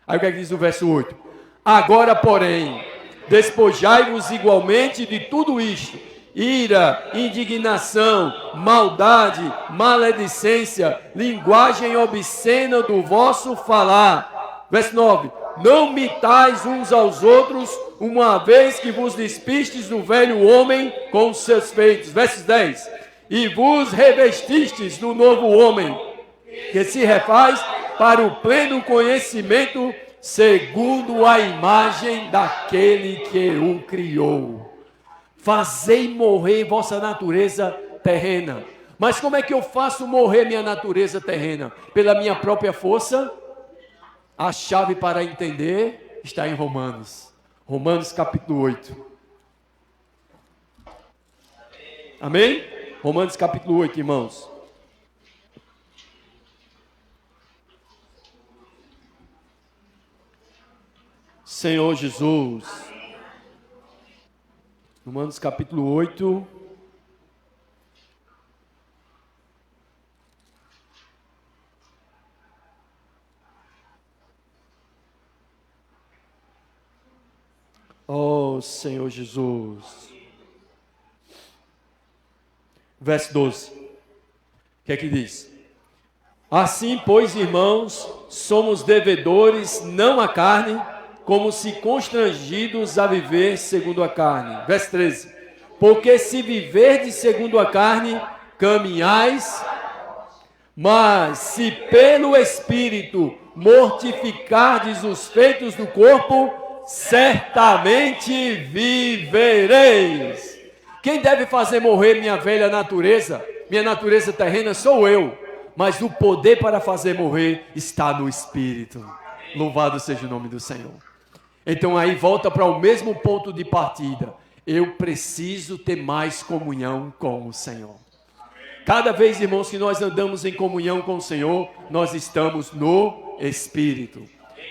Aí o que é que diz o verso 8? Agora, porém, despojai-vos igualmente de tudo isto: ira, indignação, maldade, maledicência, linguagem obscena do vosso falar. Verso 9. Não mitais uns aos outros, uma vez que vos despistes do velho homem com os seus feitos. Verso 10. E vos revestistes do novo homem, que se refaz para o pleno conhecimento, segundo a imagem daquele que o criou. Fazei morrer vossa natureza terrena. Mas como é que eu faço morrer minha natureza terrena? Pela minha própria força? A chave para entender está em Romanos. Romanos capítulo 8. Amém? Romanos capítulo 8, irmãos. Senhor Jesus. Romanos capítulo 8. Oh, Senhor Jesus. Verso 12. O que é que diz? Assim, pois, irmãos, somos devedores não à carne, como se constrangidos a viver segundo a carne. Verso 13. Porque se viverdes segundo a carne, caminhais, mas se pelo Espírito mortificardes os feitos do corpo, certamente vivereis. Quem deve fazer morrer minha velha natureza, minha natureza terrena, sou eu. Mas o poder para fazer morrer está no Espírito. Louvado seja o nome do Senhor. Então aí volta para o mesmo ponto de partida. Eu preciso ter mais comunhão com o Senhor. Cada vez, irmãos, que nós andamos em comunhão com o Senhor, nós estamos no Espírito.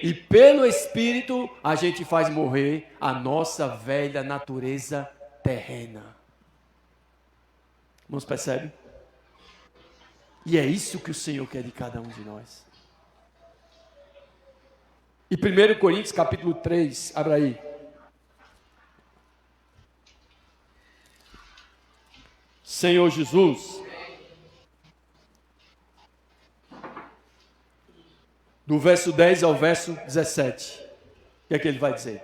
E pelo Espírito a gente faz morrer a nossa velha natureza terrena. Irmãos, percebe? E é isso que o Senhor quer de cada um de nós. E 1 Coríntios capítulo 3, abra aí. Senhor Jesus. Do verso 10 ao verso 17. O que é que ele vai dizer?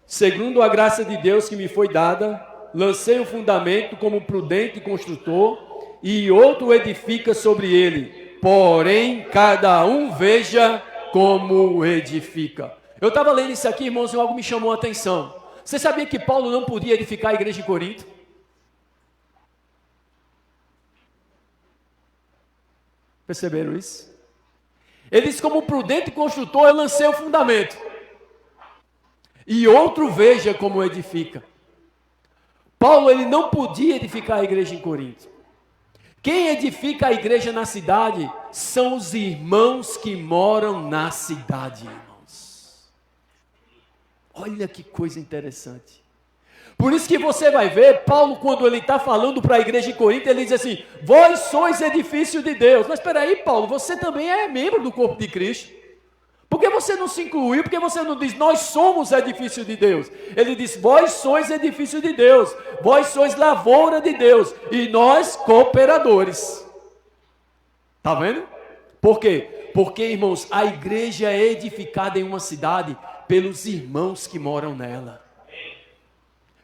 Segundo a graça de Deus que me foi dada, lancei o fundamento como prudente construtor, e outro edifica sobre ele. Porém, cada um veja como edifica. Eu estava lendo isso aqui, irmãos, e algo me chamou a atenção. Você sabia que Paulo não podia edificar a igreja de Corinto? Perceberam isso? Ele disse, como prudente construtor, eu lancei o fundamento. E outro veja como edifica. Paulo, ele não podia edificar a igreja em Corinto. Quem edifica a igreja na cidade são os irmãos que moram na cidade, irmãos. Olha que coisa interessante. Por isso que você vai ver, Paulo, quando ele está falando para a igreja de Corinto, ele diz assim, vós sois edifício de Deus. Mas espera aí, Paulo, você também é membro do corpo de Cristo. Por que você não se incluiu? Por que você não diz, nós somos edifício de Deus? Ele diz, vós sois edifício de Deus, vós sois lavoura de Deus, e nós cooperadores. Está vendo? Por quê? Porque, irmãos, a igreja é edificada em uma cidade pelos irmãos que moram nela.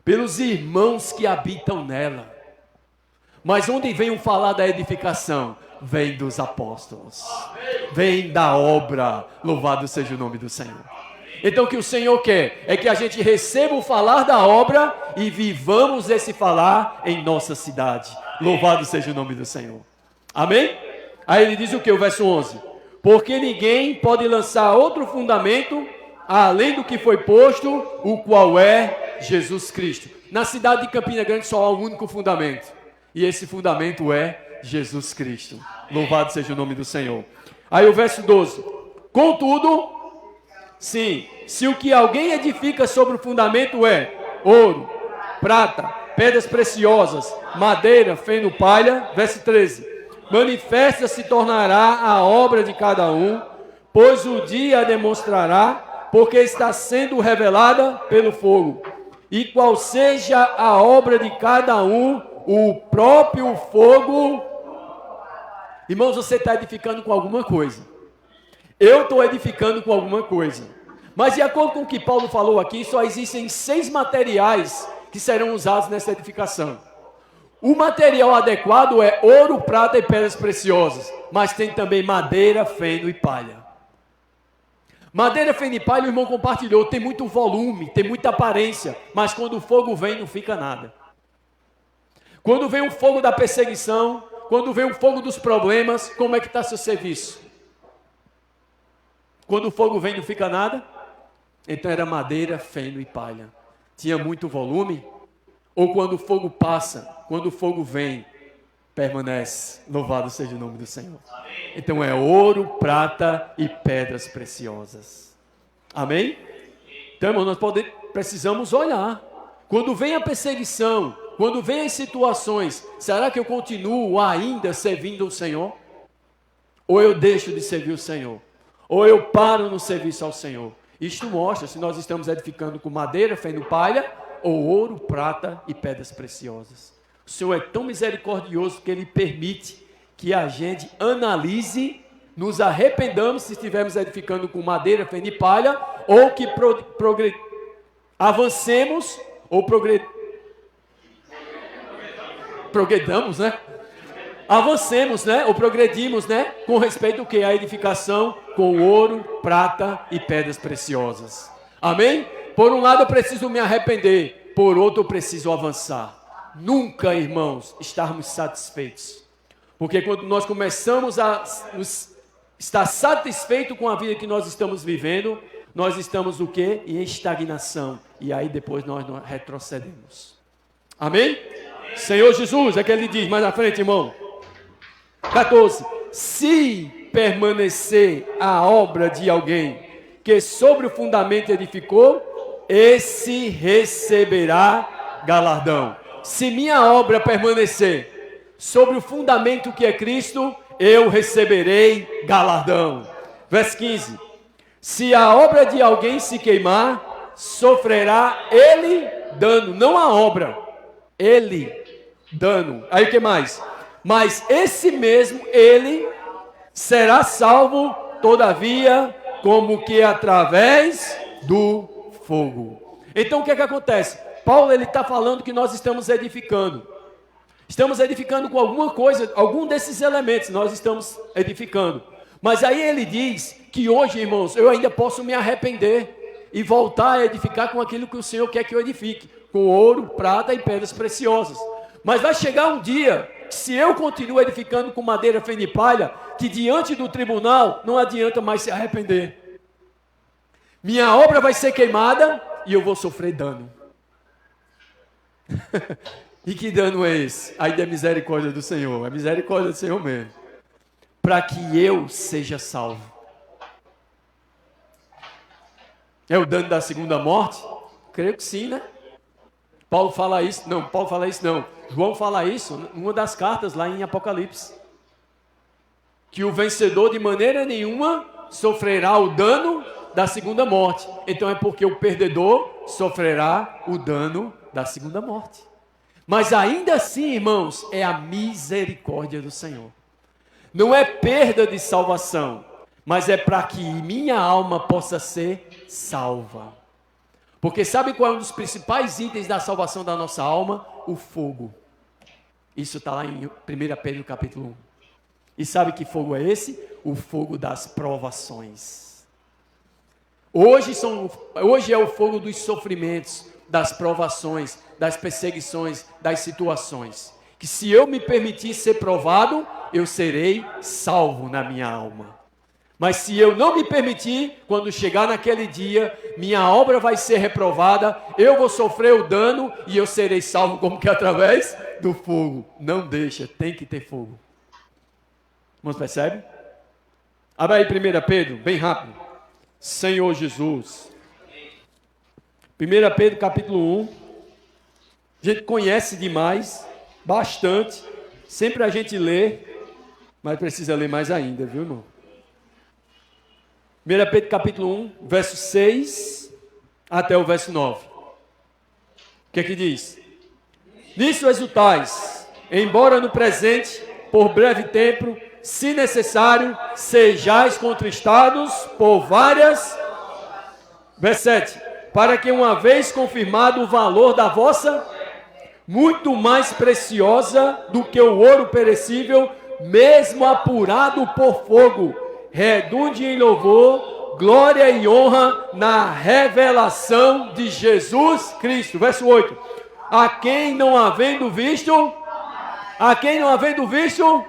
Pelos irmãos que habitam nela. Mas onde vem o falar da edificação? Vem dos apóstolos. Vem da obra. Louvado seja o nome do Senhor. Então o que o Senhor quer é que a gente receba o falar da obra e vivamos esse falar em nossa cidade. Louvado seja o nome do Senhor. Amém? Aí ele diz o que? O verso 11. Porque ninguém pode lançar outro fundamento além do que foi posto, o qual é Jesus Cristo. Na cidade de Campina Grande só há um único fundamento. E esse fundamento é Jesus Cristo. Louvado seja o nome do Senhor. Aí o verso 12. Contudo, sim, se o que alguém edifica sobre o fundamento é ouro, prata, pedras preciosas, madeira, feno, palha. Verso 13. Manifesta se tornará a obra de cada um, pois o dia a demonstrará, porque está sendo revelada pelo fogo. E qual seja a obra de cada um, o próprio fogo. Irmãos, você está edificando com alguma coisa. Eu estou edificando com alguma coisa. Mas de acordo com o que Paulo falou aqui, só existem 6 materiais que serão usados nessa edificação. O material adequado é ouro, prata e pedras preciosas. Mas tem também madeira, feno e palha. Madeira, feno e palha, o irmão compartilhou, tem muito volume, tem muita aparência, mas quando o fogo vem não fica nada. Quando vem o fogo da perseguição, quando vem o fogo dos problemas, como é que está seu serviço? Quando o fogo vem, não fica nada? Então era madeira, feno e palha. Tinha muito volume? Ou quando o fogo passa, quando o fogo vem, permanece? Louvado seja o nome do Senhor. Então é ouro, prata e pedras preciosas. Amém? Então, irmão, nós precisamos olhar. Quando vem a perseguição, quando vem as situações, será que eu continuo ainda servindo o Senhor? Ou eu deixo de servir o Senhor? Ou eu paro no serviço ao Senhor? Isto mostra se nós estamos edificando com madeira, feno, palha, ou ouro, prata e pedras preciosas. O Senhor é tão misericordioso que Ele permite que a gente analise, nos arrependamos se estivermos edificando com madeira, feno e palha, ou que avancemos, ou progredamos, né? Avancemos, né? Ou progredimos, né? Com respeito ao que? A edificação com ouro, prata e pedras preciosas. Amém? Por um lado eu preciso me arrepender, por outro eu preciso avançar. Nunca, irmãos, estarmos satisfeitos. Porque quando nós começamos a estar satisfeitos com a vida que nós estamos vivendo, nós estamos o quê? Em estagnação. E aí depois nós retrocedemos. Amém? Senhor Jesus, é que Ele diz mais na frente, irmão. 14. Se permanecer a obra de alguém que sobre o fundamento edificou, esse receberá galardão. Se minha obra permanecer sobre o fundamento que é Cristo, eu receberei galardão. Verso 15. Se a obra de alguém se queimar, sofrerá ele dano, não a obra, ele dano. Aí o que mais? Mas esse mesmo ele será salvo, todavia, como que através do fogo. Então o que é que acontece? Paulo ele está falando que nós estamos edificando. Estamos edificando com alguma coisa, algum desses elementos nós estamos edificando. Mas aí ele diz que hoje, irmãos, eu ainda posso me arrepender e voltar a edificar com aquilo que o Senhor quer que eu edifique, com ouro, prata e pedras preciosas. Mas vai chegar um dia, se eu continuo edificando com madeira, feno e palha, que diante do tribunal não adianta mais se arrepender. Minha obra vai ser queimada e eu vou sofrer dano. E que dano é esse? Aí da misericórdia do Senhor, é misericórdia do Senhor mesmo. Para que eu seja salvo. É o dano da segunda morte? Creio que sim, né? Paulo fala isso não. João fala isso numa das cartas lá em Apocalipse. Que o vencedor de maneira nenhuma sofrerá o dano da segunda morte. Então é porque o perdedor sofrerá o dano da segunda morte. Mas ainda assim, irmãos, é a misericórdia do Senhor. Não é perda de salvação, mas é para que minha alma possa ser salva. Porque sabe qual é um dos principais itens da salvação da nossa alma? O fogo. Isso está lá em 1 Pedro capítulo 1. E sabe que fogo é esse? O fogo das provações. Hoje é o fogo dos sofrimentos, das provações, das perseguições, das situações. Que se eu me permitir ser provado, eu serei salvo na minha alma. Mas se eu não me permitir, quando chegar naquele dia, minha obra vai ser reprovada, eu vou sofrer o dano e eu serei salvo como que através do fogo. Não deixa, tem que ter fogo. Irmãos, percebe? Abre aí 1 Pedro, bem rápido. Senhor Jesus. 1 Pedro capítulo 1. A gente conhece demais, bastante. Sempre a gente lê, mas precisa ler mais ainda, viu, irmão? 1 Pedro capítulo 1, verso 6 até o verso 9. O que é que diz? Nisso exultais, embora no presente, por breve tempo, se necessário, sejais contristados por várias... Verso 7. Para que uma vez confirmado o valor da vossa, muito mais preciosa do que o ouro perecível, mesmo apurado por fogo, redunde em louvor, glória e honra na revelação de Jesus Cristo. Verso 8. A quem não havendo visto, A quem não havendo visto,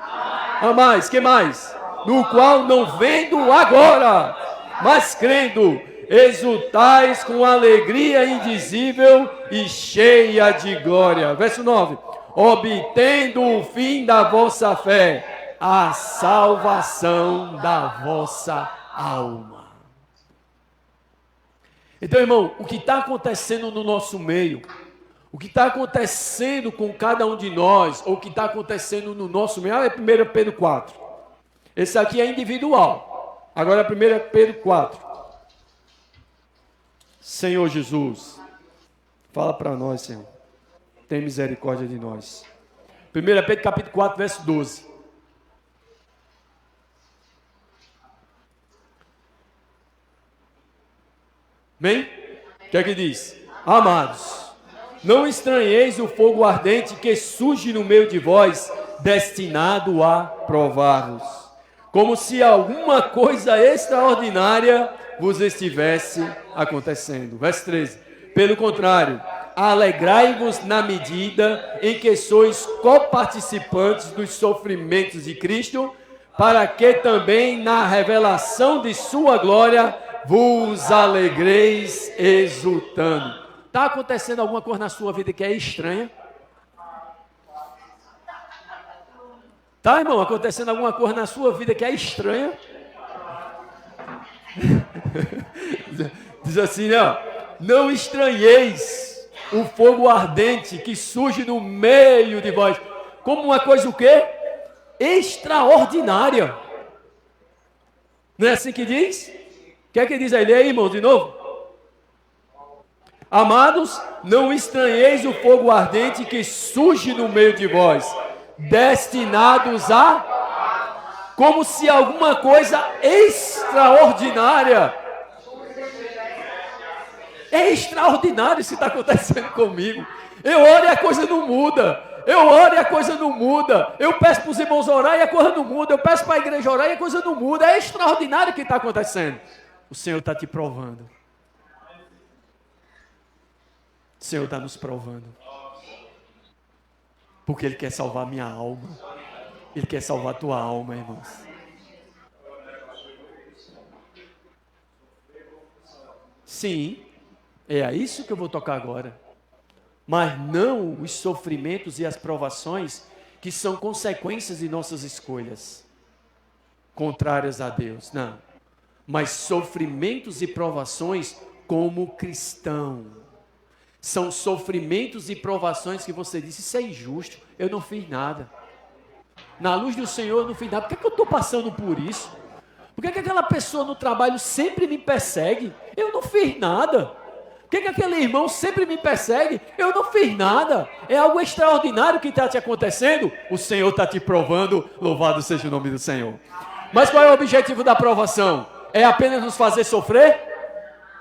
a mais, que mais? No qual não vendo agora, mas crendo, exultais com alegria indizível e cheia de glória. Verso 9. Obtendo o fim da vossa fé, a salvação da vossa alma. Então, irmão, o que está acontecendo no nosso meio, o que está acontecendo com cada um de nós, ou o que está acontecendo no nosso meio, é 1 Pedro 4. Esse aqui é individual. Agora 1 Pedro 4. Senhor Jesus, fala para nós, Senhor. Tem misericórdia de nós. 1 Pedro capítulo 4, verso 12. Amém? O que é que diz? Amados, não estranheis o fogo ardente que surge no meio de vós, destinado a provar-vos, como se alguma coisa extraordinária vos estivesse acontecendo. Verso 13. Pelo contrário, alegrai-vos na medida em que sois coparticipantes dos sofrimentos de Cristo, para que também na revelação de sua glória vos alegreis exultando. Está acontecendo alguma coisa na sua vida que é estranha? Tá, irmão? Acontecendo alguma coisa na sua vida que é estranha? Diz assim, não estranheis o fogo ardente que surge no meio de vós, como uma coisa o quê? Extraordinária. Não é assim que diz? O que é que diz aí? Lê aí, irmão, de novo. Amados, não estranheis o fogo ardente que surge no meio de vós, destinados a, como se alguma coisa extraordinária. É extraordinário isso que está acontecendo comigo. Eu oro e a coisa não muda. Eu oro e a coisa não muda. Eu peço para os irmãos orar e a coisa não muda. Eu peço para a igreja orar e a coisa não muda. É extraordinário o que está acontecendo. O Senhor está te provando. O Senhor está nos provando. Porque Ele quer salvar minha alma. Ele quer salvar a tua alma, irmãos. Sim, é a isso que eu vou tocar agora. Mas não os sofrimentos e as provações que são consequências de nossas escolhas contrárias a Deus, não. Mas sofrimentos e provações como cristão. São sofrimentos e provações que você disse, isso é injusto, eu não fiz nada. Na luz do Senhor eu não fiz nada. Por que eu estou passando por isso? Por que aquela pessoa no trabalho sempre me persegue? Eu não fiz nada. Por que aquele irmão sempre me persegue? Eu não fiz nada. É algo extraordinário que está te acontecendo. O Senhor está te provando. Louvado seja o nome do Senhor. Mas qual é o objetivo da provação? É apenas nos fazer sofrer?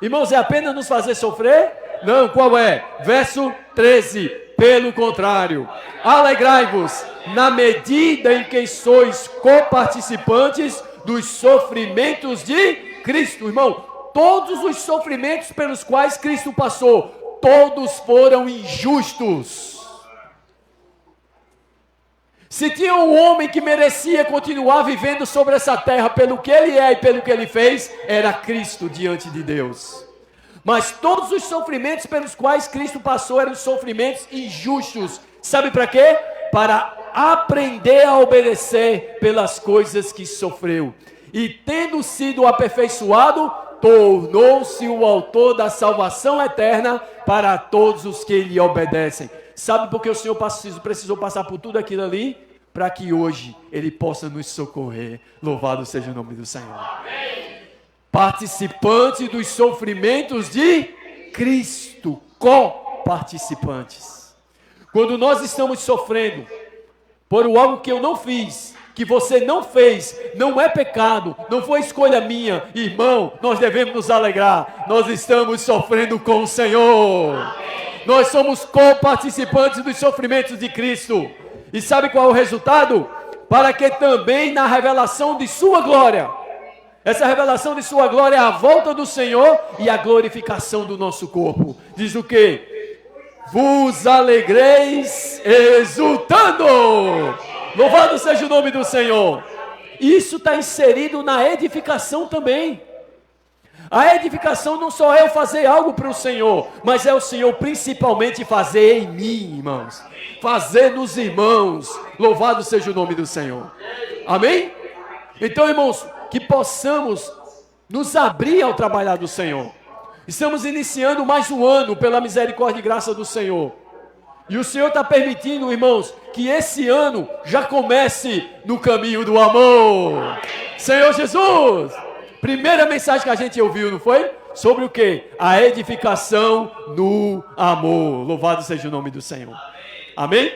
Irmãos, é apenas nos fazer sofrer? Não, qual é? Verso 13. Pelo contrário, alegrai-vos na medida em que sois coparticipantes dos sofrimentos de Cristo. Irmão, todos os sofrimentos pelos quais Cristo passou, todos foram injustos. Se tinha um homem que merecia continuar vivendo sobre essa terra pelo que ele é e pelo que ele fez, era Cristo diante de Deus. Mas todos os sofrimentos pelos quais Cristo passou eram sofrimentos injustos. Sabe para quê? Para aprender a obedecer pelas coisas que sofreu. E tendo sido aperfeiçoado, tornou-se o autor da salvação eterna para todos os que lhe obedecem. Sabe por que o Senhor precisou passar por tudo aquilo ali? Para que hoje Ele possa nos socorrer. Louvado seja o nome do Senhor. Amém. Participante dos sofrimentos de Cristo. Co-participantes. Quando nós estamos sofrendo por algo que eu não fiz, que você não fez, não é pecado, não foi escolha minha, irmão, nós devemos nos alegrar, nós estamos sofrendo com o Senhor. Amém. Nós somos co-participantes dos sofrimentos de Cristo. E sabe qual é o resultado? Para que também na revelação de sua glória, essa revelação de sua glória é a volta do Senhor e a glorificação do nosso corpo. Diz o quê? vos alegreis exultando. Louvado seja o nome do Senhor. Isso está inserido na edificação também. A edificação não só é eu fazer algo para o Senhor, mas é o Senhor principalmente fazer em mim, irmãos. Fazer nos irmãos. Louvado seja o nome do Senhor. Amém? Então, irmãos, que possamos nos abrir ao trabalhar do Senhor. Estamos iniciando mais um ano pela misericórdia e graça do Senhor. E o Senhor está permitindo, irmãos, que esse ano já comece no caminho do amor. Senhor Jesus! Primeira mensagem que a gente ouviu, não foi? Sobre o quê? A edificação no amor. Louvado seja o nome do Senhor. Amém?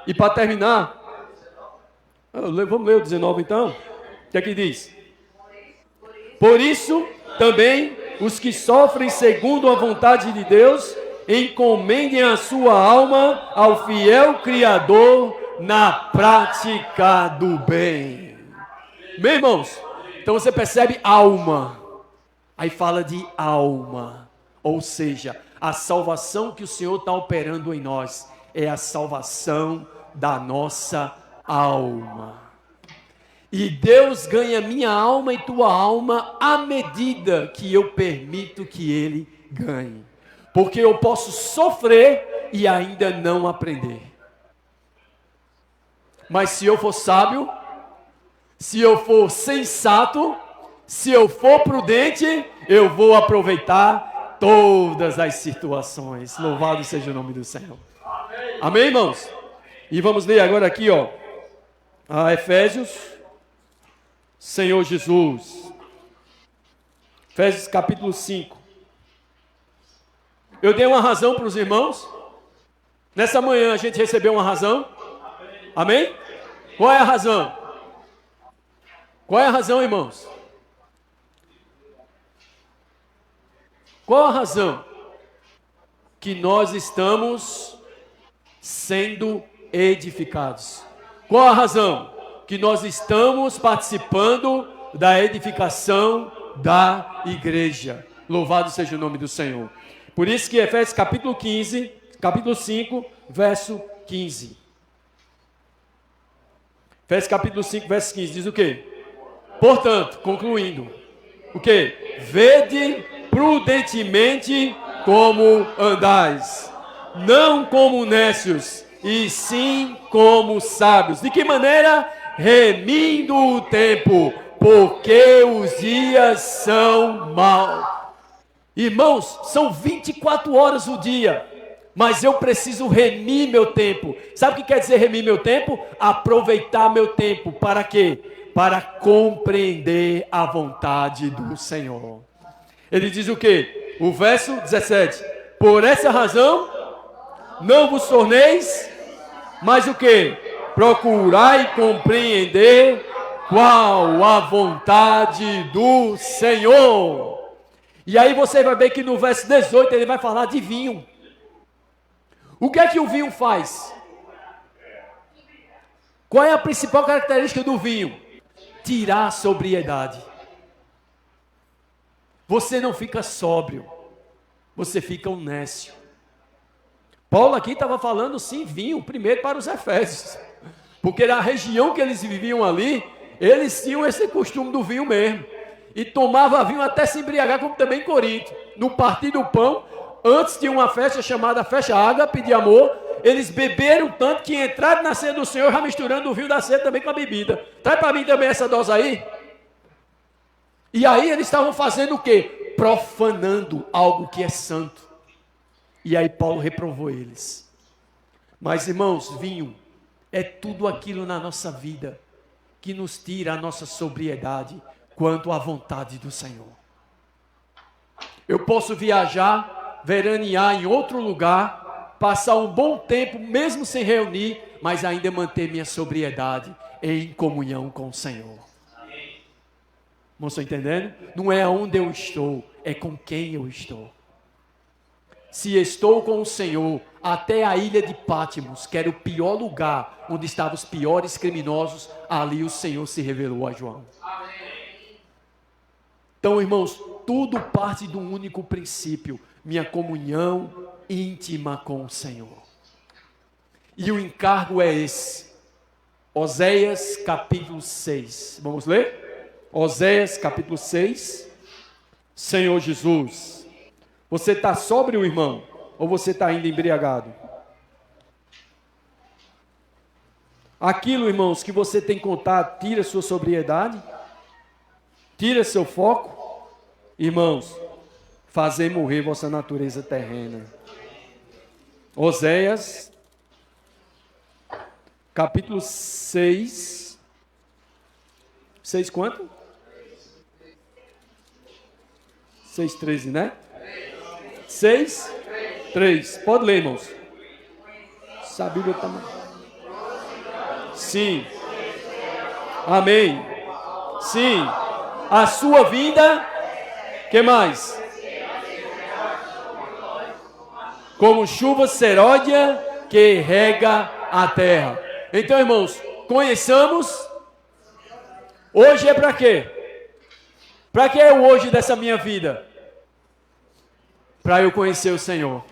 E para terminar, vamos ler o 19 então? O que é que diz? Por isso, também, os que sofrem segundo a vontade de Deus, encomendem a sua alma ao fiel Criador na prática do bem. Meus irmãos, então você percebe alma. Aí fala de alma. Ou seja, a salvação que o Senhor está operando em nós é a salvação da nossa alma. E Deus ganha minha alma e tua alma à medida que eu permito que Ele ganhe. Porque eu posso sofrer e ainda não aprender. Mas se eu for sábio, se eu for sensato, se eu for prudente, eu vou aproveitar todas as situações. Louvado seja o nome do Senhor. Amém, irmãos? E vamos ler agora aqui, ó, a Efésios, Senhor Jesus. Efésios capítulo 5. Eu dei uma razão para os irmãos. Nessa manhã a gente recebeu uma razão. Amém? Qual é a razão? Qual é a razão, irmãos? Qual a razão? Que nós estamos sendo edificados. Qual a razão? Que nós estamos participando da edificação da igreja. Louvado seja o nome do Senhor. Por isso que Efésios capítulo 5, verso 15. Efésios capítulo 5, verso 15, diz o quê? Portanto, concluindo, o quê? Vede prudentemente como andais, não como nécios, e sim como sábios. De que maneira? Remindo o tempo, porque os dias são maus. Irmãos, são 24 horas o dia, mas eu preciso remir meu tempo. Sabe o que quer dizer remir meu tempo? Aproveitar meu tempo. Para quê? Para compreender a vontade do Senhor. Ele diz o quê? O verso 17. Por essa razão, não vos torneis, mas o quê? Procurai compreender qual a vontade do Senhor. E aí você vai ver que no verso 18 ele vai falar de vinho. O que é que o vinho faz? Qual é a principal característica do vinho? Tirar a sobriedade. Você não fica sóbrio, você fica um nécio. Paulo aqui estava falando sim vinho, primeiro para os Efésios, porque na região que eles viviam ali, eles tinham esse costume do vinho mesmo, e tomava vinho até se embriagar, como também em Corinto. No partir do pão, antes tinha uma festa chamada Festa Ágape de Amor, eles beberam tanto que entraram na ceia do Senhor, já misturando o vinho da ceia também com a bebida. Traz para mim também essa dose aí. E aí eles estavam fazendo o quê? Profanando algo que é santo. E aí Paulo reprovou eles. Mas irmãos, vinho é tudo aquilo na nossa vida que nos tira a nossa sobriedade quanto à vontade do Senhor. Eu posso viajar, veranear em outro lugar, passar um bom tempo, mesmo sem reunir, mas ainda manter minha sobriedade em comunhão com o Senhor. Irmãos, estão entendendo? Não é onde eu estou, é com quem eu estou. Se estou com o Senhor, até a ilha de Pátimos, que era o pior lugar, onde estavam os piores criminosos, ali o Senhor se revelou a João. Então, irmãos, tudo parte de um único princípio: minha comunhão íntima com o Senhor. E o encargo é esse. Oséias capítulo 6. Vamos ler? Oséias capítulo 6. Senhor Jesus. Você está sóbrio, irmão? Ou você está ainda embriagado? Aquilo, irmãos, que você tem contado, tira sua sobriedade? Tira seu foco? Irmãos, fazer morrer vossa natureza terrena. Oséias, capítulo 6. 6 quanto? 6:13, né? 6:3. Pode ler, irmãos. Essa Bíblia está... Sim. Amém. Sim. A sua vida, que mais? Como chuva seródia que rega a terra. Então, irmãos, conheçamos. Hoje é para quê? Para que é o hoje dessa minha vida? Para eu conhecer o Senhor.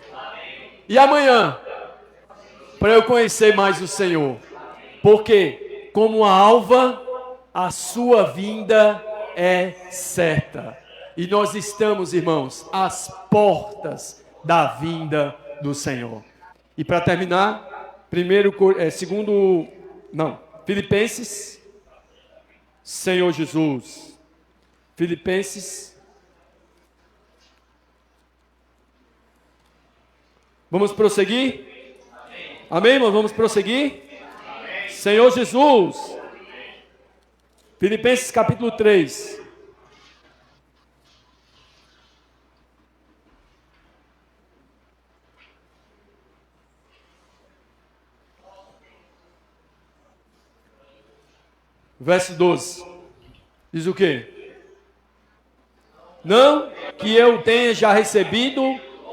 E amanhã? Para eu conhecer mais o Senhor. Porque, como a alva, a sua vinda é certa. E nós estamos, irmãos, às portas da vinda do Senhor. E para terminar, Filipenses, Senhor Jesus. Filipenses. Vamos prosseguir? Amém, irmãos? Vamos prosseguir? Amém. Senhor Jesus. Filipenses capítulo 3. Verso 12. Diz o quê? Não que eu tenha já recebido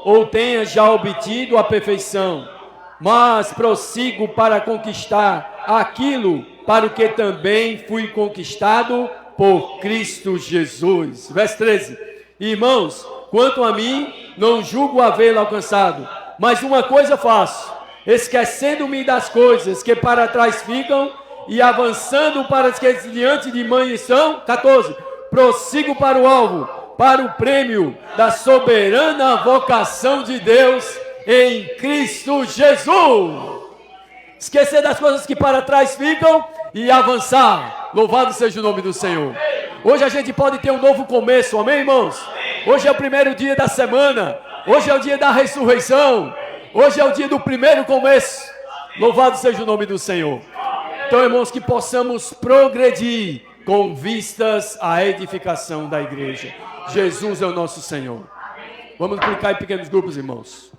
ou tenha já obtido a perfeição, mas prossigo para conquistar aquilo para o que também fui conquistado por Cristo Jesus. Verso 13. Irmãos, quanto a mim, não julgo havê-lo alcançado, mas uma coisa faço, esquecendo-me das coisas que para trás ficam e avançando para as que diante de mim estão. 14. Prossigo para o alvo, para o prêmio da soberana vocação de Deus em Cristo Jesus. Esquecer das coisas que para trás ficam e avançar. Louvado seja o nome do Senhor. Hoje a gente pode ter um novo começo, amém, irmãos? Hoje é o primeiro dia da semana. Hoje é o dia da ressurreição. Hoje é o dia do primeiro começo. Louvado seja o nome do Senhor. Então, irmãos, que possamos progredir com vistas à edificação da igreja. Jesus é o nosso Senhor. Vamos clicar em pequenos grupos, irmãos.